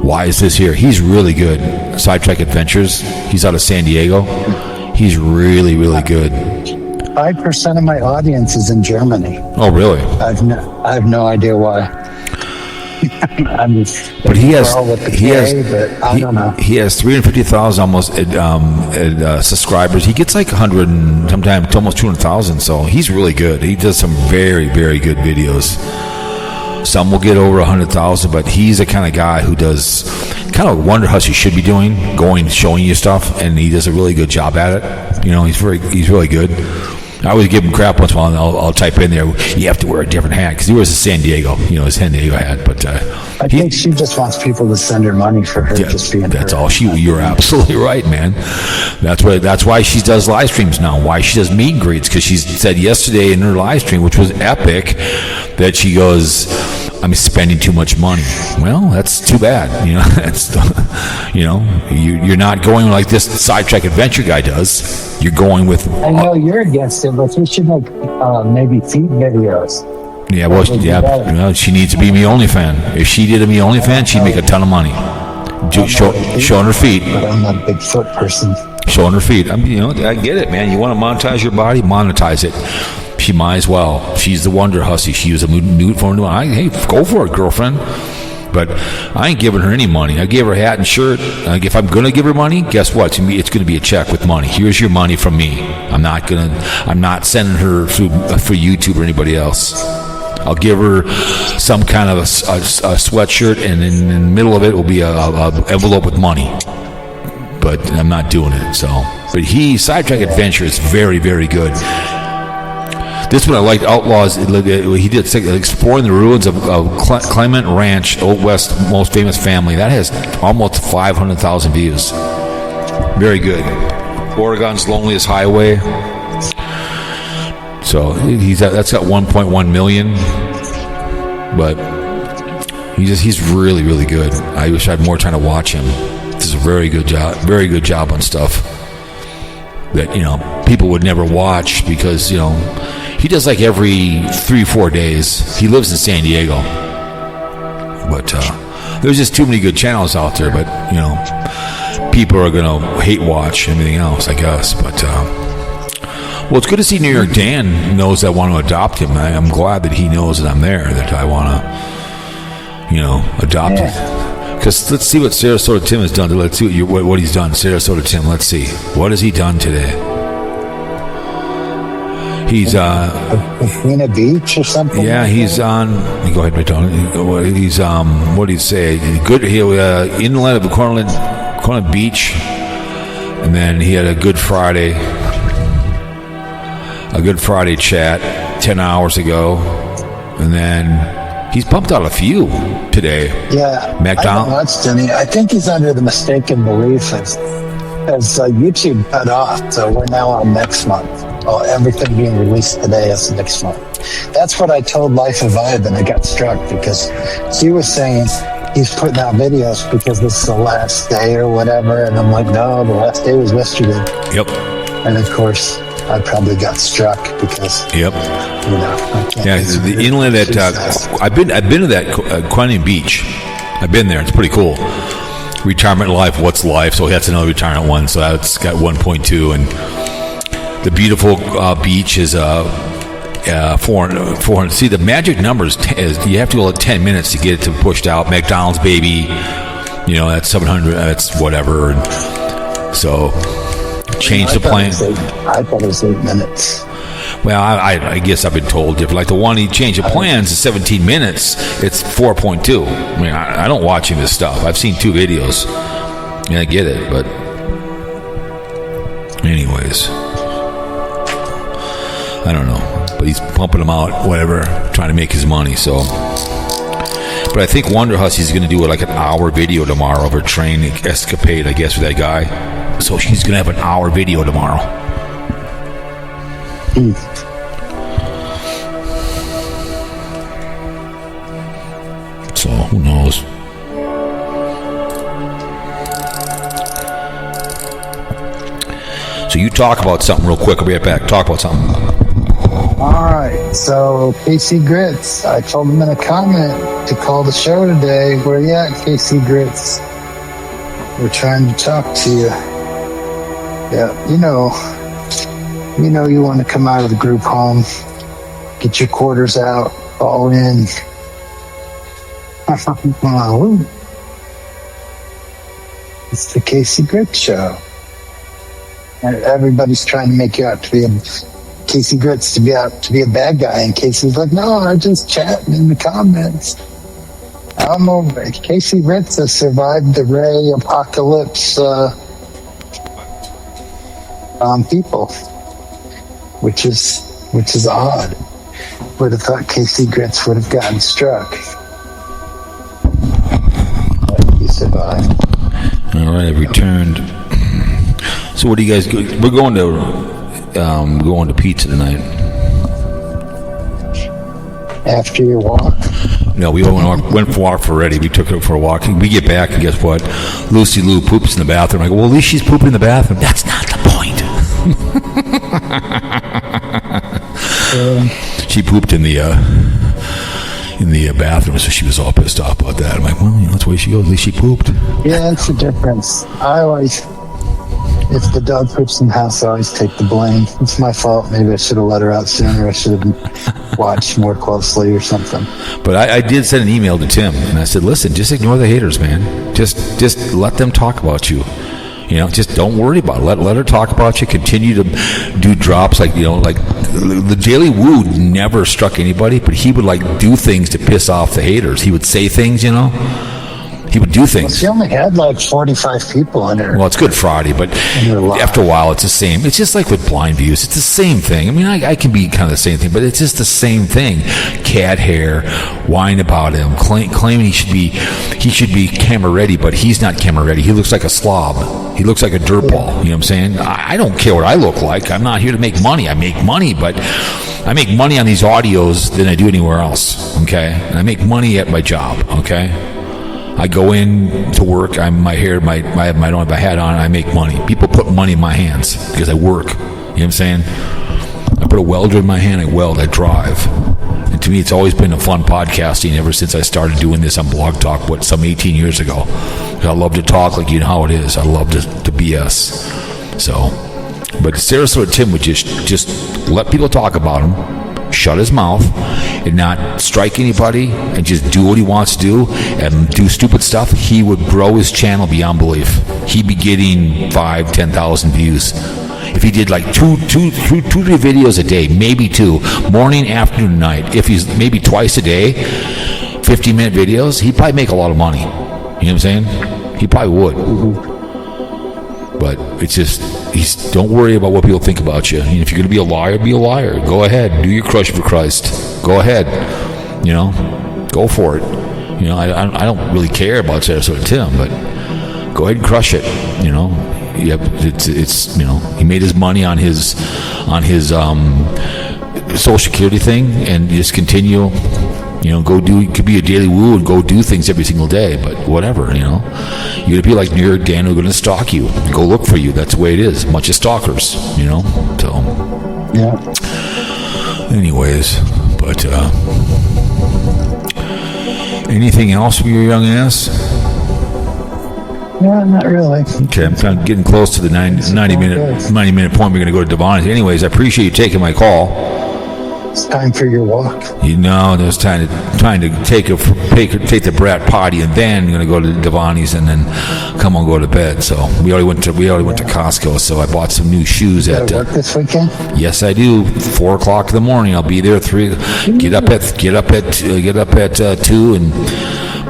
Why is this here? He's really good. Sidetrack Adventures. He's out of San Diego. He's really, really good. 5% of my audience is in Germany. Oh, really? I have no idea why. But he has he has 350,000 almost subscribers. He gets like 100 and sometimes almost 200,000. So he's really good. He does some very, very good videos. Some will get over 100,000, but he's the kind of guy who does kind of wonder how he should be doing, showing you stuff, and he does a really good job at it. You know, he's really good. I always give him crap once in a while, and I'll type in there, you have to wear a different hat, because he wears a San Diego, his San Diego hat. But I think she just wants people to send her money for her just being that's her. all you're absolutely right, man. That's why she does live streams now, why she does meet and greets, because she said yesterday in her live stream, which was epic, that she goes, I'm spending too much money. Well, that's too bad. You're not going like this Sidetrack Adventure guy does. You're going with. I know you're against it, but you should make maybe feed videos. Yeah, well, she needs to be Me Only fan. If she did a Me Only fan, she'd make a ton of money. Showing her feet. But I'm not a big foot person. Showing her feet. I get it, man. You want to monetize your body, monetize it. She might as well. She's the Wonder Hussy. She was a nude phone. Hey, go for it, girlfriend. But I ain't giving her any money. I gave her a hat and shirt. If I'm gonna give her money, guess what? It's gonna be a check with money. Here's your money from me. I'm not sending her for YouTube or anybody else. I'll give her some kind of a sweatshirt, and in the middle of it will be a envelope with money. But I'm not doing it. But Sidetrack Adventure is very, very good. This one I liked, Outlaws. He did exploring the ruins of Clement Ranch, Old West most famous family. That has almost 500,000 views. Very good. Oregon's loneliest highway. So that's got 1.1 million. But he's really, really good. I wish I had more time to watch him. This is a very good job on stuff that people would never watch, because he does like every 3-4 days. He lives in San Diego. But there's just too many good channels out there. But, people are going to hate watch everything else, I guess. But, well, it's good to see New York Dan knows I want to adopt him. I'm glad that he knows that I'm there, that I want to, adopt him. Because let's see what Sarasota Tim has done. Let's see what he's done. Sarasota Tim, let's see. What has he done today? He's in a beach or something. Yeah, he's on. Go ahead, Tom. He's what do you say? Good. He inlet of Cornland Beach, and then he had a Good Friday chat 10 hours ago, and then he's pumped out a few today. Yeah, McDonald's. I think he's under the mistaken belief as YouTube cut off, so we're now on next month. Everything being released today is next month. That's what I told Life of Vibe, and I got struck because she was saying he's putting out videos because this is the last day or whatever, and I'm like, no, the last day was yesterday. Yep. And of course, I probably got struck because, Yep. I can't Yeah, the inlet at I've been to that Quantum Beach. I've been there. It's pretty cool. Retirement life. What's life? So that's another retirement one. So that's got 1.2, and the beautiful beach is 400. See, the magic numbers is you have to go 10 minutes to get it to pushed out. McDonald's, baby. That's 700. That's whatever. And so change the plan. I thought it was 8 minutes. Well, I guess I've been told different. Like the one he changed the plans is 17 minutes. It's 4.2. I mean, I don't watch this stuff. I've seen 2 videos, and I get it. But anyways, I don't know. But he's pumping them out, whatever, trying to make his money. So, but I think Wonder Hussey's going to do like an hour video tomorrow of her train escapade, I guess, with that guy. So she's going to have an hour video tomorrow. So who knows? So you talk about something real quick. I'll be right back. Talk about something. All right. So KC Grits, I told him in a comment to call the show today. Where you at, KC Grits? We're trying to talk to you. Yeah, you want to come out of the group home, get your quarters out, fall in. It's the Casey Grit Show. And everybody's trying to make you out to be Casey Grits to be a bad guy, and Casey's like, no, I'm just chatting in the comments. I'm over it. Casey Grits has survived the Ray apocalypse people, which is odd. Would have thought Casey Grits would have gotten struck. But he survived. All right, I've returned. So what do you guys go? We're going to pizza tonight. After your walk? No, we went for a walk already. We took her for a walk. We get back, and guess what? Lucy Lou poops in the bathroom. I go, well, at least she's pooping in the bathroom. That's not the point. She pooped in the bathroom, so she was all pissed off about that. I'm like, well, that's the way she goes. At least she pooped. Yeah, that's the difference. If the dog poops in the house, I always take the blame. It's my fault. Maybe I should have let her out sooner. I should have watched more closely or something. But I did send an email to Tim, and I said, listen, just ignore the haters, man. Just let them talk about you. Just don't worry about it. Let her talk about you. Continue to do drops like the Daily Woo never struck anybody, but he would do things to piss off the haters. He would say things, He would do things. Well, she only had 45 people in her. Well, it's Good Friday, but after a while, it's the same. It's just like with BlindViews. It's the same thing. I mean, I can be kind of the same thing, but it's just the same thing. Cat hair, whine about him, claiming he should be camera ready, but he's not camera ready. He looks like a slob. He looks like a dirtball. You know what I'm saying? I don't care what I look like. I'm not here to make money. I make money, but I make money on these audios than I do anywhere else. Okay, and I make money at my job. Okay. I go in to work. I don't have my hat on. I make money. People put money in my hands because I work. You know what I'm saying? I put a welder in my hand. I weld. I drive. And to me, it's always been a fun podcasting ever since I started doing this on Blog Talk, some 18 years ago. I love to talk like you know how it is. I love to BS. So, but Sarasota Tim would just let people talk about him, shut his mouth, and not strike anybody, and just do what he wants to do and do stupid stuff. He would grow his channel beyond belief. He'd be getting 5,000-10,000 views if he did two, 3 videos a day, maybe 2, morning, afternoon, night. If he's maybe twice a day, 15-minute videos, he'd probably make a lot of money. You know what I'm saying? He probably would. But it's just, don't worry about what people think about you. If you're going to be a liar, be a liar. Go ahead. Do your crush for Christ. Go ahead. Go for it. I don't really care about Sarasota Tim, but go ahead and crush it. It's he made his money on his Social Security thing, and just continue It could be a daily woo and go do things every single day, but whatever, You're going to be like New York Dan, who's going to stalk you, go look for you. That's the way it is. A bunch of stalkers, So, Yeah. anyways, but anything else for your young ass? Yeah, not really. Okay, I'm kind of getting close to the 90 minute point. We're going to go to Devon's. Anyways, I appreciate you taking my call. It's time for your walk. There's trying to take the brat potty, and then I'm going to go to Devon's and then come on, go to bed. So we already went to Costco. So I bought some new shoes. You gotta work this weekend? Yes, I do. 4:00 in the morning. I'll be there at 3. Get up at 2 and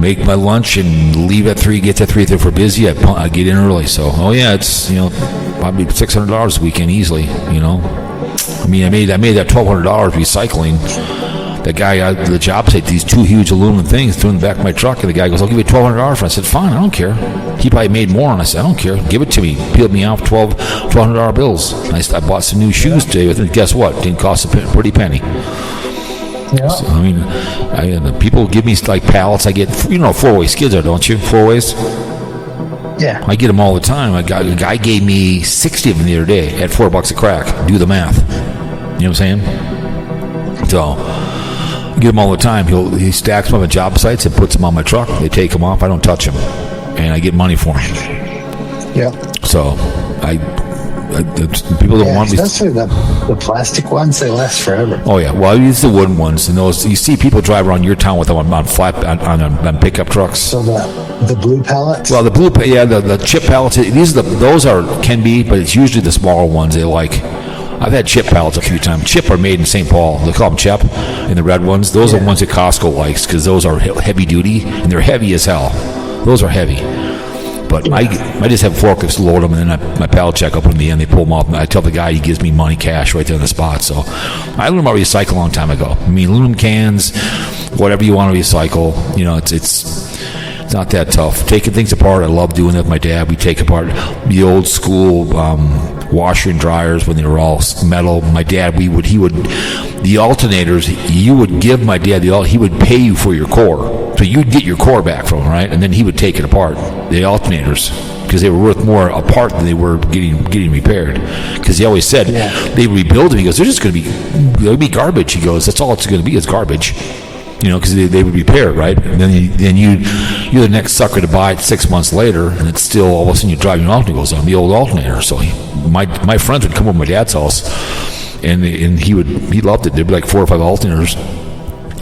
make my lunch and leave at 3. Get to 3 for busy. I get in early. So it's probably $600 a weekend easily. I made that $1,200 recycling. The guy at the job site, these 2 huge aluminum things threw in the back of my truck, and the guy goes, "I'll give you $1,200 for it." I said, "Fine, I don't care." He probably made more, and I said, "I don't care. Give it to me." Peeled me off $1,200 bills. I bought some new shoes today, and guess what? Didn't cost a pretty penny. Yeah. So, people give me like pallets. I get, 4-way skids are, don't you? 4-ways? Yeah. I get them all the time. A guy gave me 60 of them the other day at $4 a crack. Do the math. You know what I'm saying? So, I get them all the time. He stacks them up at job sites and puts them on my truck. They take them off. I don't touch them. And I get money for them. Yeah. So, people don't want me. Especially the plastic ones, they last forever. Oh yeah, well I use the wooden ones, and those you see people drive around your town with them on pickup trucks. So the blue pallets. Well, the chip pallets. Those can be, but it's usually the smaller ones. I've had chip pallets a few times. Chip are made in St. Paul. They call them Chip, and the red ones. Those are the ones that Costco likes because those are heavy duty and they're heavy as hell. Those are heavy. But I just have forklifts load them, and then my pallet check up in the end. They pull them off. I tell the guy, he gives me money cash right there on the spot. So I learned about recycle a long time ago. Aluminum cans, whatever you want to recycle, it's not that tough. Taking things apart, I love doing that with my dad. We take apart the old school washer and dryers when they were all metal. My dad, the alternators, you would give my dad he would pay you for your core. So you'd get your core back from him, right? And then he would take it apart, the alternators, because they were worth more apart than they were getting repaired. Because he always said they rebuild them. He goes, they'll be garbage. He goes, that's all it's going to be is garbage. Because they would repair it, right? And then you're the next sucker to buy it 6 months later, and it's still all of a sudden you're driving off and it goes on the old alternator. So my friends would come over to my dad's house, and he loved it. There'd be like 4 or 5 alternators.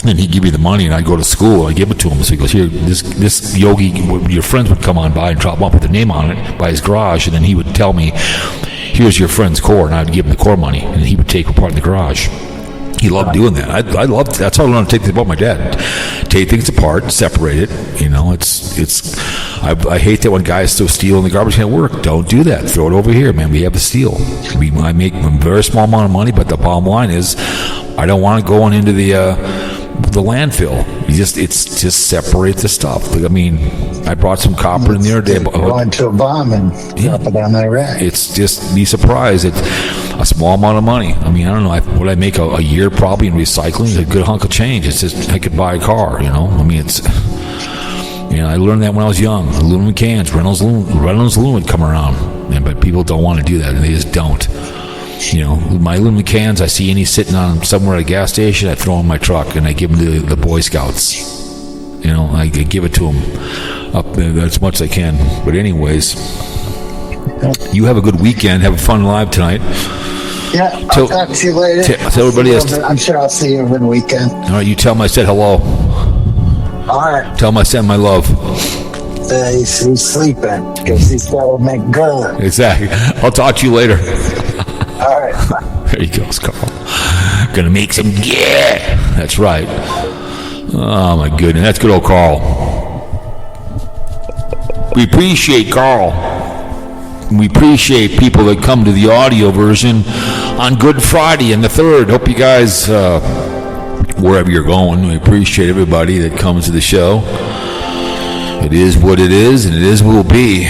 And he'd give me the money, and I'd go to school, and I'd give it to him. So he goes, "Here, this yogi, your friends would come on by and drop them off with their name on it by his garage, and then he would tell me, here's your friend's core,' and I'd give him the core money, and he would take it apart in the garage." He loved doing that. I loved. That's how I learned to take things about my dad. Take things apart, separate it. I hate that when guys throw steel in the garbage can at work. Don't do that. Throw it over here, man. We have the steel. I make a very small amount of money, but the bottom line is, I don't want it going into the landfill. It's just separate the stuff. I brought some copper in the other day. Go into a bomb and drop it on Iraq. It's just be surprised. It's a small amount of money. I don't know. Would I make a year probably in recycling? It's a good hunk of change. It's just I could buy a car. It's. I learned that when I was young. Aluminum cans, Reynolds aluminum would come around, but people don't want to do that, and they just don't. My aluminum cans, I see any sitting on somewhere at a gas station, I throw them in my truck and I give them to the Boy Scouts. I give it to them up as much as I can. But anyways, you have a good weekend. Have a fun live tonight. Yeah, I'll talk to you later. Tell everybody else. I'm sure I'll see you over the weekend. All right, you tell him I said hello. All right. Tell him I sent my love. He's sleeping because he's got to make good. Exactly. I'll talk to you later. All right. Bye. There he goes, Karl. Gonna make some, That's right. Oh, my goodness. That's good old Karl. We appreciate Karl. We appreciate people that come to the audio version on Good Friday and the 3rd. Hope you guys, wherever you're going, we appreciate everybody that comes to the show. It is what it is, and it is what it will be.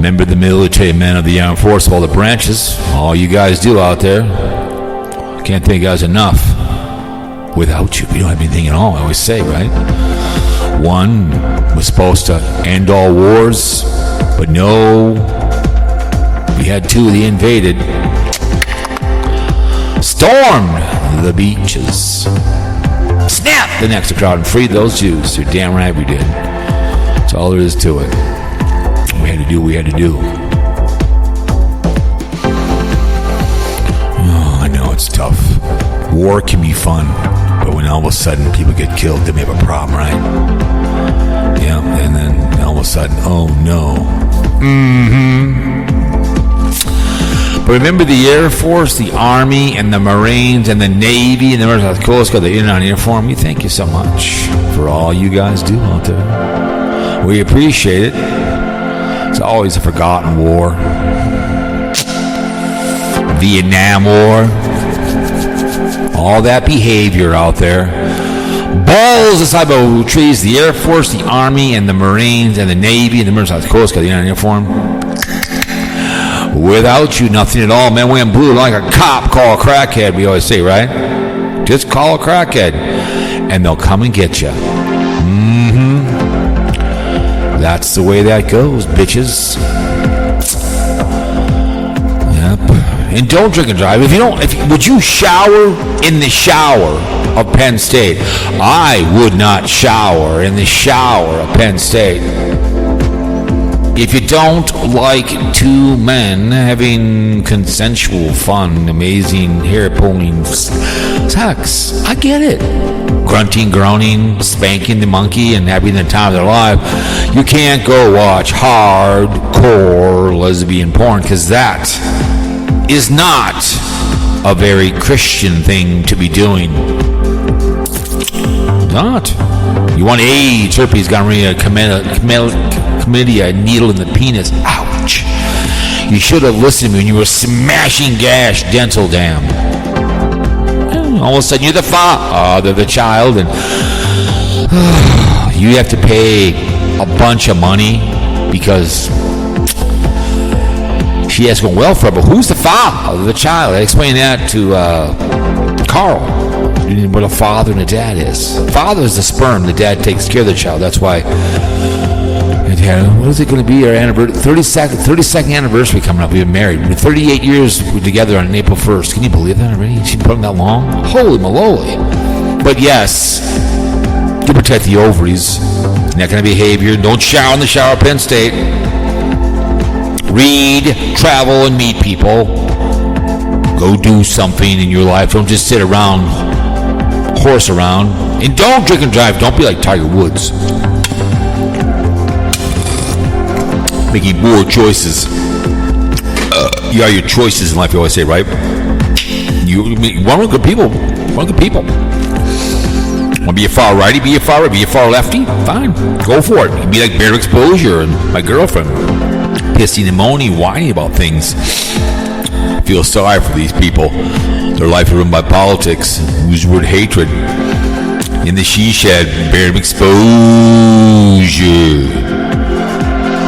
Member of the military, men of the armed force, of all the branches, all you guys do out there. Can't thank you guys enough. without you. We don't have anything at all, I always say, right? One was supposed to end all wars, but no, we had two, they invaded. Stormed the beaches. Snapped the next crowd and freed those Jews. You're damn right we did. That's all there is to it. We had to do what we had to do. Oh, I know it's tough. War can be fun, but when all of a sudden people get killed, then we have a problem, right? Yeah, and then all of a sudden, oh no. But remember the Air Force, the Army, and the Marines, and the Navy, and the South Coast Guard, the in on uniform. We thank you so much for all you guys do out there. We appreciate it. It's always a forgotten war. Vietnam War. All that behavior out there. Balls aside by trees, the Air Force, the Army, and the Marines, and the Navy, and the South Coast Guard, the in on uniform. Without you, nothing at all. Men wearing blue like a cop. Call a crackhead, we always say, right? Just call a crackhead, and they'll come and get you. That's the way that goes, bitches. Yep. And don't drink and drive. Would you shower in the shower of Penn State? I would not shower in the shower of Penn State. If you don't like two men having consensual, fun, amazing, hair-pulling sex, I get it. Grunting, groaning, spanking the monkey, and having the time of their life. You can't go watch hardcore lesbian porn, because that is not a very Christian thing to be doing. Not. You want AIDS, herpes, gonorrhea, chlamydia, a needle in the penis. Ouch. You should have listened to me when you were smashing gash dental dam. All of a sudden you're the father, the child, and you have to pay a bunch of money because she has gone welfare, but who's the father of the child? I explained that to Karl. What a father and a dad is. Father is the sperm. The dad takes care of the child. That's why. What is it going to be? Our anniversary, 32nd anniversary coming up. We've been married. 38 years together on April 1st. Can you believe that already? She's been that long? Holy moly. But yes, to protect the ovaries. That kind of behavior. Don't shower in the shower at Penn State. Read, travel, and meet people. Go do something in your life. Don't just sit around, horse around. And don't drink and drive. Don't be like Tiger Woods. Making poor choices. You are your choices in life, you always say, right? You want good people. Want good people. Want to be a far righty? Be a far right. Be a far lefty? Fine. Go for it. Be like Barium Exposure and my girlfriend. Pissing and moaning, whining about things. Feel sorry for these people. Their life is run by politics. Use the word hatred. In the she shed, Barium Exposure.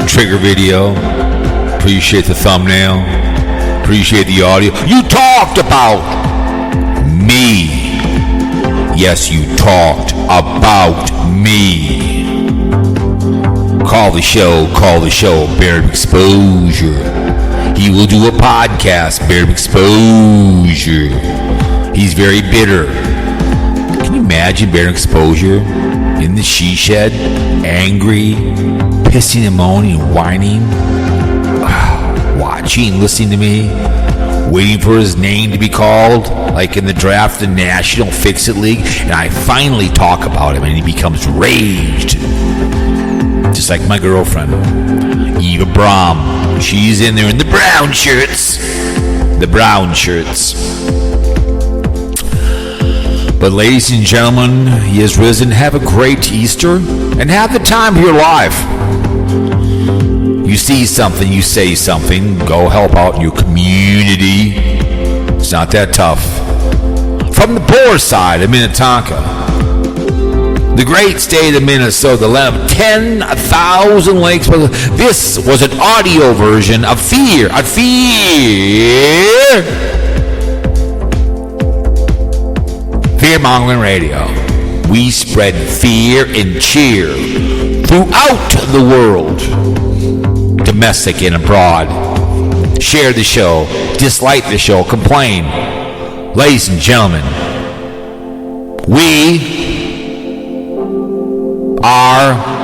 Trigger video. Appreciate the thumbnail. Appreciate the audio. You talked about me. Yes, you talked about me. Call the show, Barium Exposure. He will do a podcast, Barium Exposure. He's very bitter. Can you imagine Barium Exposure in the she shed, angry, pissing and moaning and whining, watching, listening to me, waiting for his name to be called, like in the draft of the National Fix-It League, and I finally talk about him and he becomes raged. Just like my girlfriend, Eva Brahm. She's in there in the brown shirts. The brown shirts. But ladies and gentlemen, he has risen. Have a great Easter and have the time of your life. You see something, you say something. Go help out in your community. It's not that tough. From the poor side of Minnetonka, the great state of Minnesota, the land of 10,000 lakes. This was an audio version of Fear. Fear Mongering Radio. We spread fear and cheer throughout the world, domestic and abroad. Share the show, dislike the show, complain. Ladies and gentlemen, we are